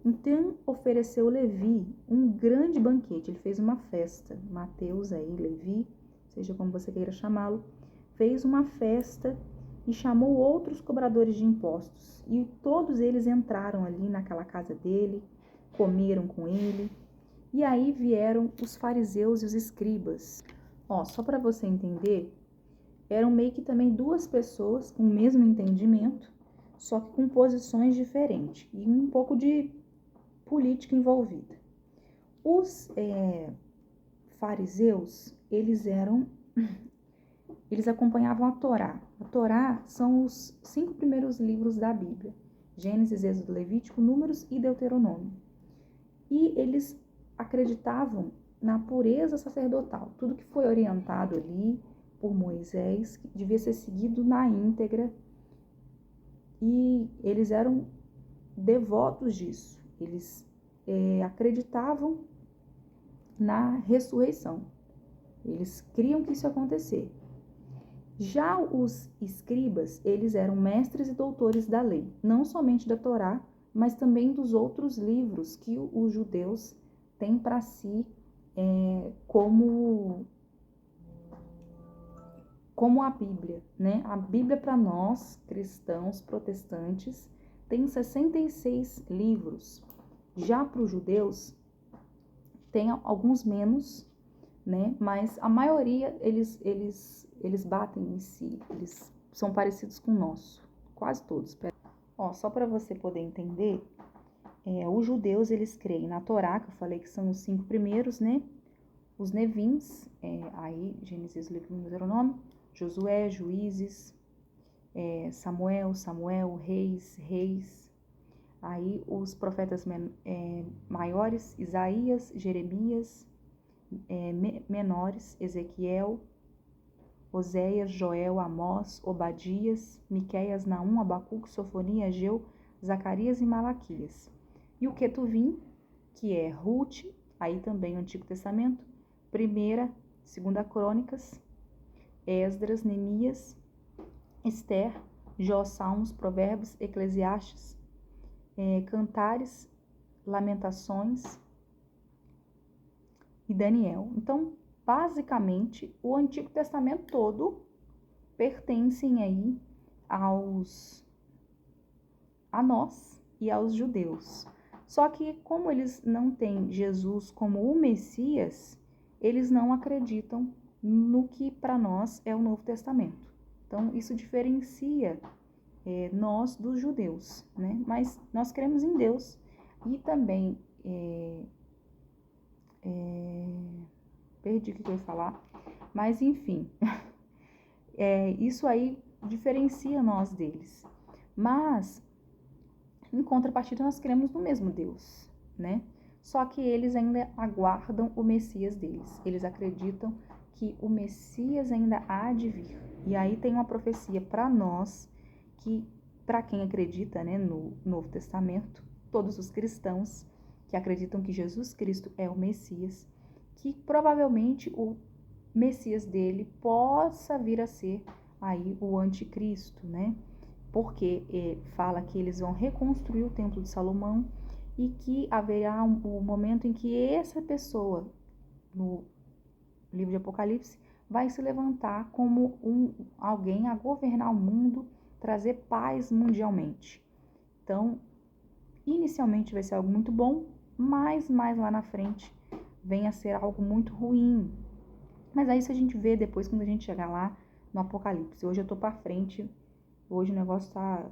Então, ofereceu Levi um grande banquete, ele fez uma festa. Mateus aí, Levi, seja como você queira chamá-lo, fez uma festa e chamou outros cobradores de impostos. E todos eles entraram ali naquela casa dele, comeram com ele. E aí vieram os fariseus e os escribas. Só para você entender, eram meio que também duas pessoas com o mesmo entendimento, só que com posições diferentes e um pouco de política envolvida. Os fariseus, eles acompanhavam a Torá. A Torá são os 5 primeiros livros da Bíblia: Gênesis, Êxodo, Levítico, Números e Deuteronômio. E eles acreditavam na pureza sacerdotal. Tudo que foi orientado ali por Moisés devia ser seguido na íntegra. E eles eram devotos disso. Eles acreditavam na ressurreição. Eles criam que isso ia acontecer. Já os escribas, eles eram mestres e doutores da lei, não somente da Torá, mas também dos outros livros que os judeus têm para si como a Bíblia, né? A Bíblia para nós, cristãos, protestantes, tem 66 livros. Já para os judeus, tem alguns menos, né? Mas a maioria, eles batem em si, eles são parecidos com o nosso, quase todos. Só para você poder entender, os judeus, eles creem na Torá, que eu falei que são os 5 primeiros, né? Os Nevins, aí Gênesis, Levítico, Deuteronômio, Josué, Juízes, Samuel, Reis. Aí os profetas maiores, Isaías, Jeremias, menores, Ezequiel, Oséias, Joel, Amós, Obadias, Miqueias, Naum, Abacuque, Sofonias, Ageu, Zacarias e Malaquias. E o Ketuvim, que é Ruth, aí também o Antigo Testamento, 1ª, 2ª Crônicas, Esdras, Neemias, Ester, Jó, Salmos, Provérbios, Eclesiastes, Cantares, Lamentações e Daniel. Então, basicamente, o Antigo Testamento todo pertencem aí a nós e aos judeus. Só que, como eles não têm Jesus como o Messias, eles não acreditam no que para nós é o Novo Testamento. Então, isso diferencia nós dos judeus, né? Mas nós cremos em Deus e também perdi o que eu ia falar. Mas, enfim, isso aí diferencia nós deles. Mas, em contrapartida, nós cremos no mesmo Deus, né? Só que eles ainda aguardam o Messias deles. Eles acreditam que o Messias ainda há de vir. E aí tem uma profecia para nós, que para quem acredita, né, no Novo Testamento, todos os cristãos que acreditam que Jesus Cristo é o Messias, que provavelmente o Messias dele possa vir a ser aí o anticristo, né? Porque fala que eles vão reconstruir o Templo de Salomão e que haverá um momento em que essa pessoa, no livro de Apocalipse, vai se levantar como alguém a governar o mundo, trazer paz mundialmente. Então, inicialmente vai ser algo muito bom, mas mais lá na frente vem a ser algo muito ruim. Mas aí isso a gente vê depois quando a gente chegar lá no Apocalipse. Hoje eu tô pra frente, hoje o negócio tá...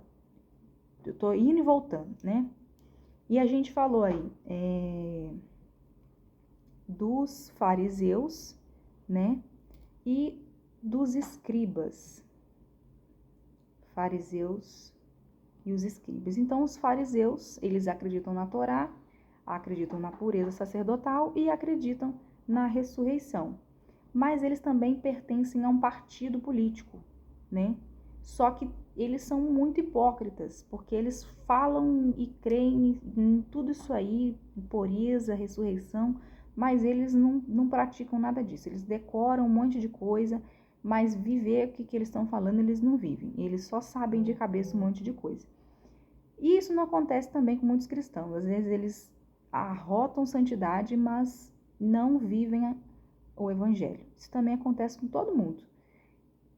eu tô indo e voltando, né? E a gente falou aí dos fariseus, né? E dos escribas. Fariseus e os escribas. Então, os fariseus, eles acreditam na Torá, acreditam na pureza sacerdotal e acreditam na ressurreição. Mas eles também pertencem a um partido político, né? Só que eles são muito hipócritas, porque eles falam e creem em tudo isso aí, pureza, ressurreição, mas eles não praticam nada disso. Eles decoram um monte de coisa, mas viver o que eles estão falando, eles não vivem. Eles só sabem de cabeça um monte de coisa. E isso não acontece também com muitos cristãos. Às vezes eles arrotam santidade, mas não vivem o evangelho. Isso também acontece com todo mundo.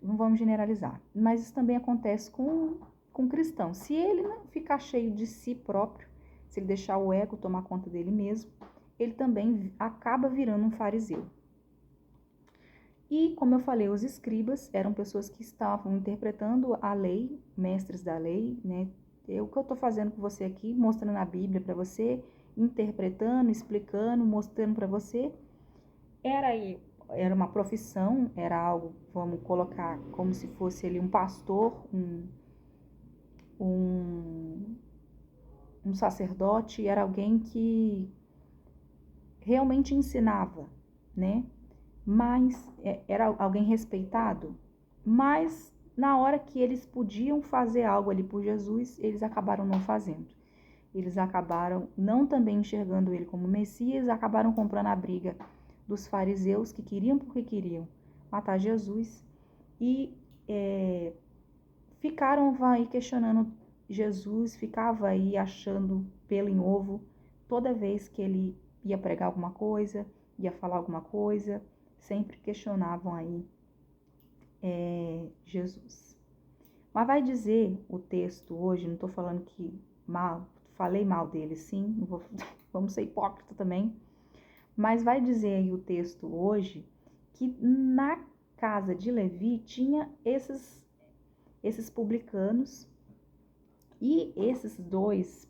Não vamos generalizar. Mas isso também acontece com cristão. Se ele não ficar cheio de si próprio, se ele deixar o ego tomar conta dele mesmo, ele também acaba virando um fariseu. E, como eu falei, os escribas eram pessoas que estavam interpretando a lei, mestres da lei, né? O que eu estou fazendo com você aqui, mostrando a Bíblia para você, interpretando, explicando, mostrando para você, era uma profissão, era algo, vamos colocar como se fosse ali um pastor, um sacerdote, era alguém que realmente ensinava, né? Mas era alguém respeitado, mas na hora que eles podiam fazer algo ali por Jesus, eles acabaram não fazendo. Eles acabaram não também enxergando ele como Messias, acabaram comprando a briga dos fariseus que queriam porque queriam matar Jesus e ficaram aí questionando Jesus, ficava aí achando pelo em ovo toda vez que ele ia pregar alguma coisa, ia falar alguma coisa, sempre questionavam aí Jesus. Mas vai dizer o texto hoje, não estou falando que falei mal dele, sim, não vou, vamos ser hipócrita também, mas vai dizer aí o texto hoje que na casa de Levi tinha esses publicanos e essas duas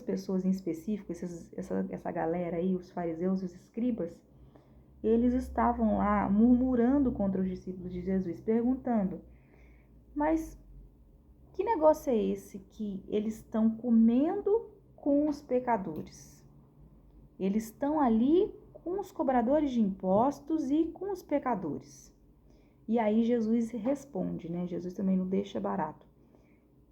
pessoas em específico, essa galera aí, os fariseus e os escribas, eles estavam lá murmurando contra os discípulos de Jesus, perguntando, mas que negócio é esse que eles estão comendo com os pecadores? Eles estão ali com os cobradores de impostos e com os pecadores. E aí Jesus responde, né? Jesus também não deixa barato.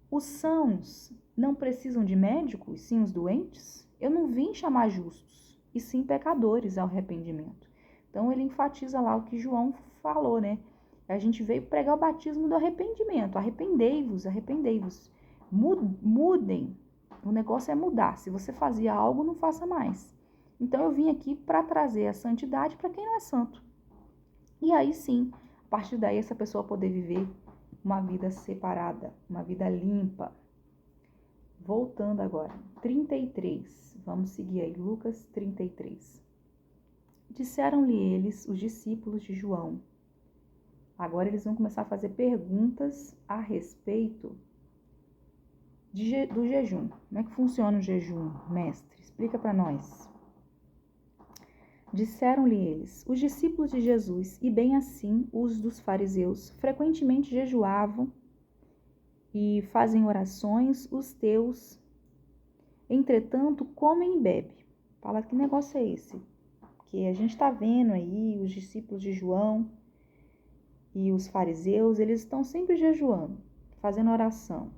Os sãos não precisam de médicos, sim os doentes? Eu não vim chamar justos, e sim pecadores ao arrependimento. Então ele enfatiza lá o que João falou, né? A gente veio pregar o batismo do arrependimento. Arrependei-vos, arrependei-vos. Mudem. O negócio é mudar. Se você fazia algo, não faça mais. Então eu vim aqui para trazer a santidade para quem não é santo. E aí sim, a partir daí essa pessoa poder viver uma vida separada, uma vida limpa. Voltando agora, 33. Vamos seguir aí, Lucas 33. Disseram-lhe eles, os discípulos de João. Agora eles vão começar a fazer perguntas a respeito do jejum. Como é que funciona o jejum, mestre? Explica para nós. Disseram-lhe eles: os discípulos de Jesus, e bem assim os dos fariseus, frequentemente jejuavam e fazem orações, os teus, entretanto, comem e bebem. Fala, que negócio é esse? Que a gente está vendo aí, os discípulos de João e os fariseus, eles estão sempre jejuando, fazendo oração.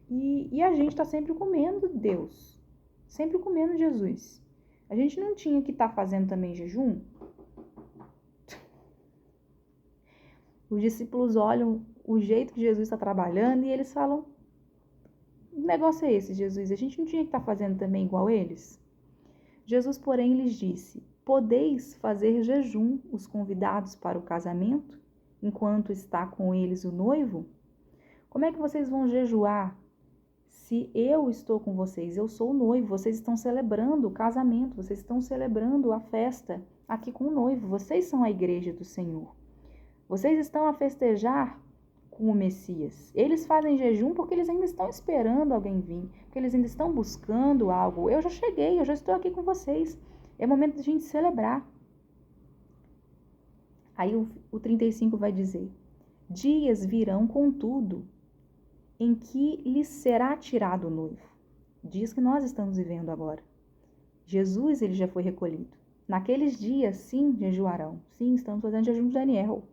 E a gente está sempre comendo Deus, sempre comendo Jesus. A gente não tinha que estar fazendo também jejum? Os discípulos olham o jeito que Jesus está trabalhando e eles falam: que negócio é esse, Jesus? A gente não tinha que estar fazendo também igual eles? Jesus, porém, lhes disse: podeis fazer jejum os convidados para o casamento, enquanto está com eles o noivo? Como é que vocês vão jejuar se eu estou com vocês? Eu sou o noivo, vocês estão celebrando o casamento, vocês estão celebrando a festa aqui com o noivo, vocês são a igreja do Senhor. Vocês estão a festejar com o Messias. Eles fazem jejum porque eles ainda estão esperando alguém vir, porque eles ainda estão buscando algo. Eu já cheguei, eu já estou aqui com vocês. É momento de a gente celebrar. Aí o 35 vai dizer: dias virão, contudo, em que lhes será tirado o noivo. Dias que nós estamos vivendo agora. Jesus, ele já foi recolhido. Naqueles dias, sim, jejuarão. Sim, estamos fazendo jejum de Daniel.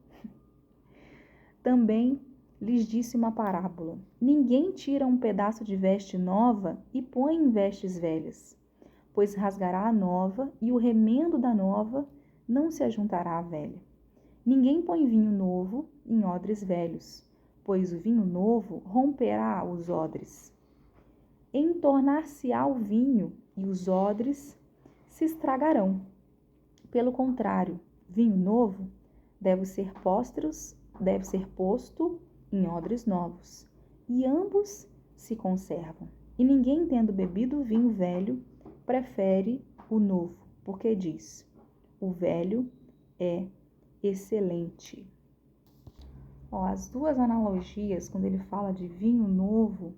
Também lhes disse uma parábola: ninguém tira um pedaço de veste nova e põe em vestes velhas, pois rasgará a nova e o remendo da nova não se ajuntará à velha. Ninguém põe vinho novo em odres velhos, pois o vinho novo romperá os odres. Entornar-se-á o vinho e os odres se estragarão. Pelo contrário, vinho novo deve ser posto em odres novos, e ambos se conservam. E ninguém, tendo bebido o vinho velho, prefere o novo, porque diz: o velho é excelente. As duas analogias, quando ele fala de vinho novo,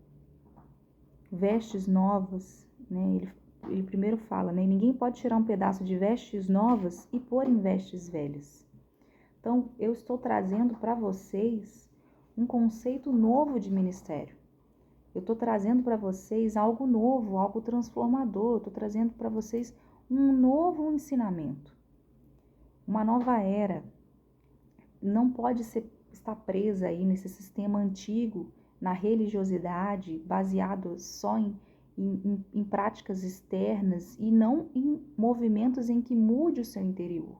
vestes novas, né? Ele primeiro fala, né? Ninguém pode tirar um pedaço de vestes novas e pôr em vestes velhas. Então, eu estou trazendo para vocês um conceito novo de ministério. Eu estou trazendo para vocês algo novo, algo transformador. Eu estou trazendo para vocês um novo ensinamento, uma nova era. Não pode estar presa aí nesse sistema antigo, na religiosidade, baseado só em práticas externas e não em movimentos em que mude o seu interior.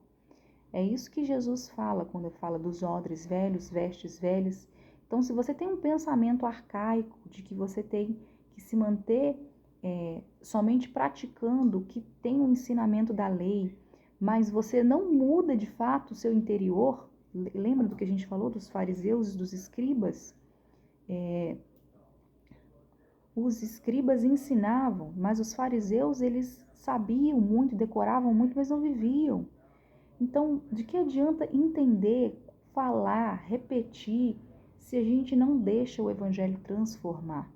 É isso que Jesus fala quando fala dos odres velhos, vestes velhas. Então, se você tem um pensamento arcaico de que você tem que se manter somente praticando o que tem o ensinamento da lei, mas você não muda de fato o seu interior, lembra do que a gente falou dos fariseus e dos escribas? Os escribas ensinavam, mas os fariseus, eles sabiam muito, decoravam muito, mas não viviam. Então, de que adianta entender, falar, repetir, se a gente não deixa o evangelho transformar?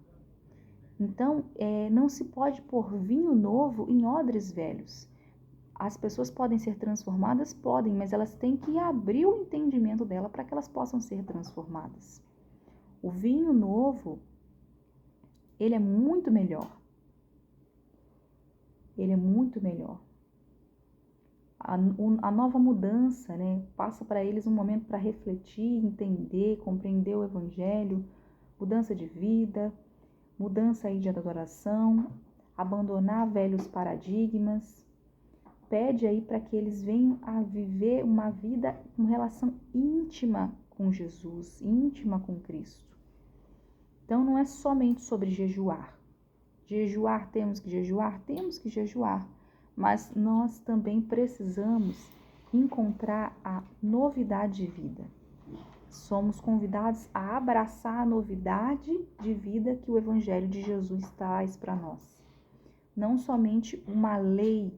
Então, não se pode pôr vinho novo em odres velhos. As pessoas podem ser transformadas? Podem, mas elas têm que abrir o entendimento dela para que elas possam ser transformadas. O vinho novo, ele é muito melhor. Ele é muito melhor. A nova mudança, né, passa para eles um momento para refletir, entender, compreender o evangelho, mudança de vida, mudança aí de adoração, abandonar velhos paradigmas. Pede aí para que eles venham a viver uma vida, uma relação íntima com Jesus, íntima com Cristo. Então não é somente sobre jejuar. Jejuar, temos que jejuar? Temos que jejuar. Mas nós também precisamos encontrar a novidade de vida. Somos convidados a abraçar a novidade de vida que o Evangelho de Jesus traz para nós. Não somente uma lei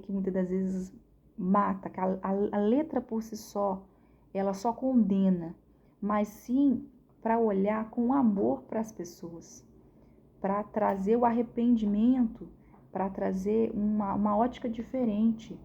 que muitas das vezes mata, que a letra por si só, ela só condena, mas sim para olhar com amor para as pessoas, para trazer o arrependimento, para trazer uma ótica diferente,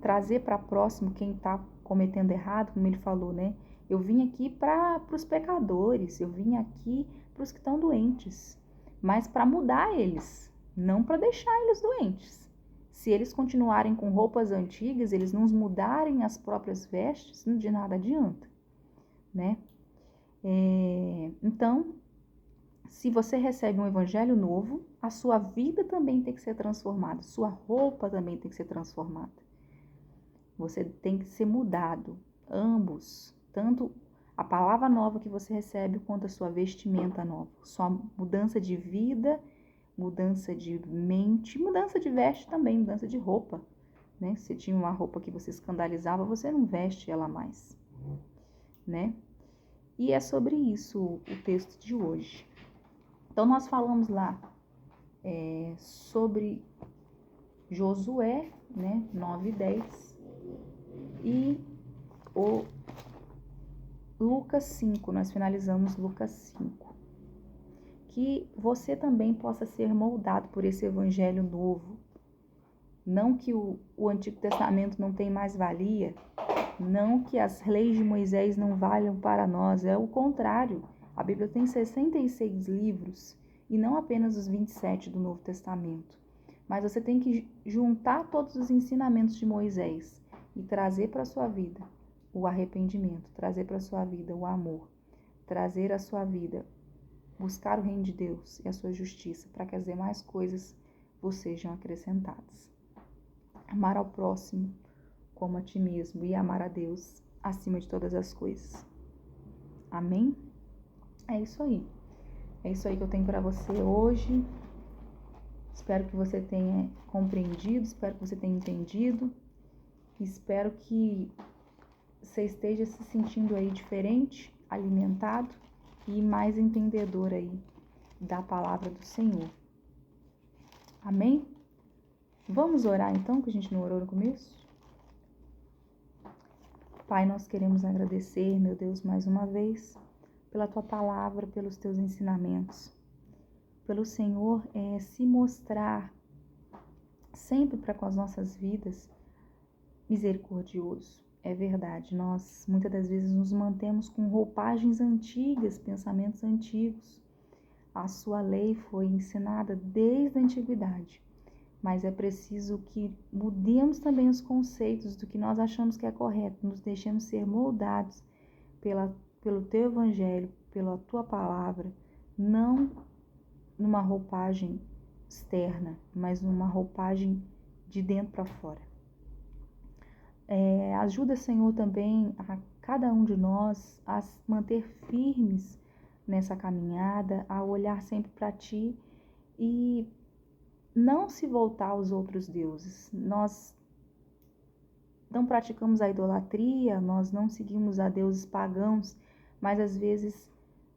trazer para próximo quem está cometendo errado, como ele falou, né? Eu vim aqui para os pecadores, eu vim aqui para os que estão doentes, mas para mudar eles, não para deixar eles doentes. Se eles continuarem com roupas antigas, eles não mudarem as próprias vestes, de nada adianta, né? Então, se você recebe um evangelho novo, a sua vida também tem que ser transformada, sua roupa também tem que ser transformada. Você tem que ser mudado, ambos, tanto a palavra nova que você recebe quanto a sua vestimenta nova, sua mudança de vida, mudança de mente, mudança de veste também, mudança de roupa, né? Se tinha uma roupa que você escandalizava, você não veste ela mais, né? E é sobre isso o texto de hoje. Então, nós falamos lá sobre Josué, né, 9 e 10, e o Lucas 5, nós finalizamos Lucas 5. Que você também possa ser moldado por esse evangelho novo. Não que o Antigo Testamento não tem mais valia, não que as leis de Moisés não valham para nós, é o contrário. A Bíblia tem 66 livros e não apenas os 27 do Novo Testamento. Mas você tem que juntar todos os ensinamentos de Moisés e trazer para a sua vida o arrependimento, trazer para a sua vida o amor, trazer a sua vida, buscar o reino de Deus e a sua justiça, para que as demais coisas vos sejam acrescentadas. Amar ao próximo como a ti mesmo e amar a Deus acima de todas as coisas. Amém? É isso aí. É isso aí que eu tenho para você hoje. Espero que você tenha compreendido, espero que você tenha entendido. Espero que você esteja se sentindo aí diferente, alimentado e mais entendedor aí da palavra do Senhor. Amém? Vamos orar então, que a gente não orou no começo? Pai, nós queremos agradecer, meu Deus, mais uma vez, pela Tua palavra, pelos Teus ensinamentos. Pelo Senhor se mostrar sempre para com as nossas vidas misericordioso. É verdade, nós muitas das vezes nos mantemos com roupagens antigas, pensamentos antigos. A Sua lei foi ensinada desde a antiguidade. Mas é preciso que mudemos também os conceitos do que nós achamos que é correto, nos deixemos ser moldados pelo Teu Evangelho, pela Tua Palavra, não numa roupagem externa, mas numa roupagem de dentro para fora. Ajuda, Senhor, também a cada um de nós a se manter firmes nessa caminhada, a olhar sempre para Ti e não se voltar aos outros deuses. Nós não praticamos a idolatria, nós não seguimos a deuses pagãos, mas às vezes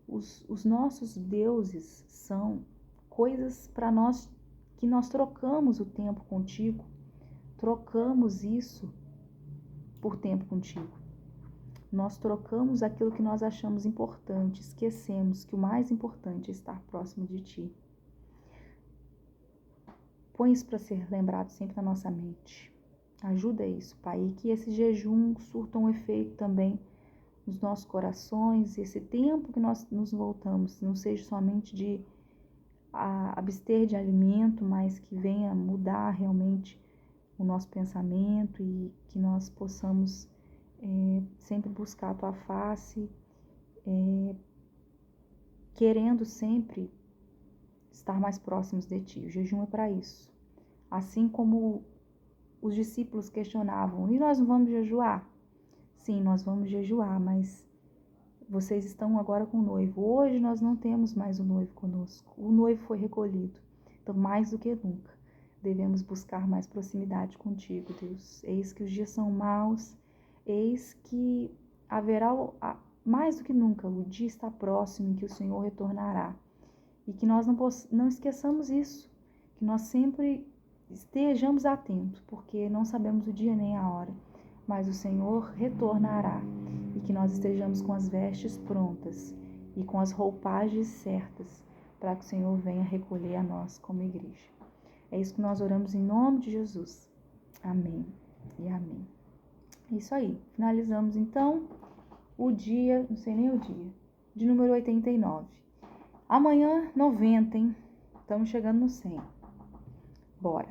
os nossos deuses são coisas para nós que nós trocamos o tempo contigo, trocamos isso por tempo contigo. Nós trocamos aquilo que nós achamos importante, esquecemos que o mais importante é estar próximo de Ti. Põe isso para ser lembrado sempre na nossa mente. Ajuda isso, Pai, e que esse jejum surta um efeito também nos nossos corações, esse tempo que nós nos voltamos, não seja somente de abster de alimento, mas que venha mudar realmente o nosso pensamento e que nós possamos sempre buscar a Tua face, querendo sempre estar mais próximos de Ti. O jejum é para isso. Assim como os discípulos questionavam, e nós não vamos jejuar? Sim, nós vamos jejuar, mas vocês estão agora com o noivo. Hoje nós não temos mais o noivo conosco. O noivo foi recolhido. Então, mais do que nunca, devemos buscar mais proximidade contigo, Deus. Eis que os dias são maus, eis que haverá, mais do que nunca, o dia está próximo em que o Senhor retornará. E que nós não esqueçamos isso, que nós sempre estejamos atentos, porque não sabemos o dia nem a hora, mas o Senhor retornará e que nós estejamos com as vestes prontas e com as roupagens certas para que o Senhor venha recolher a nós como igreja. É isso que nós oramos em nome de Jesus. Amém e amém. É isso aí. Finalizamos então o dia, não sei nem o dia, de número 89. Amanhã, 90, hein? Estamos chegando no 100. Bora!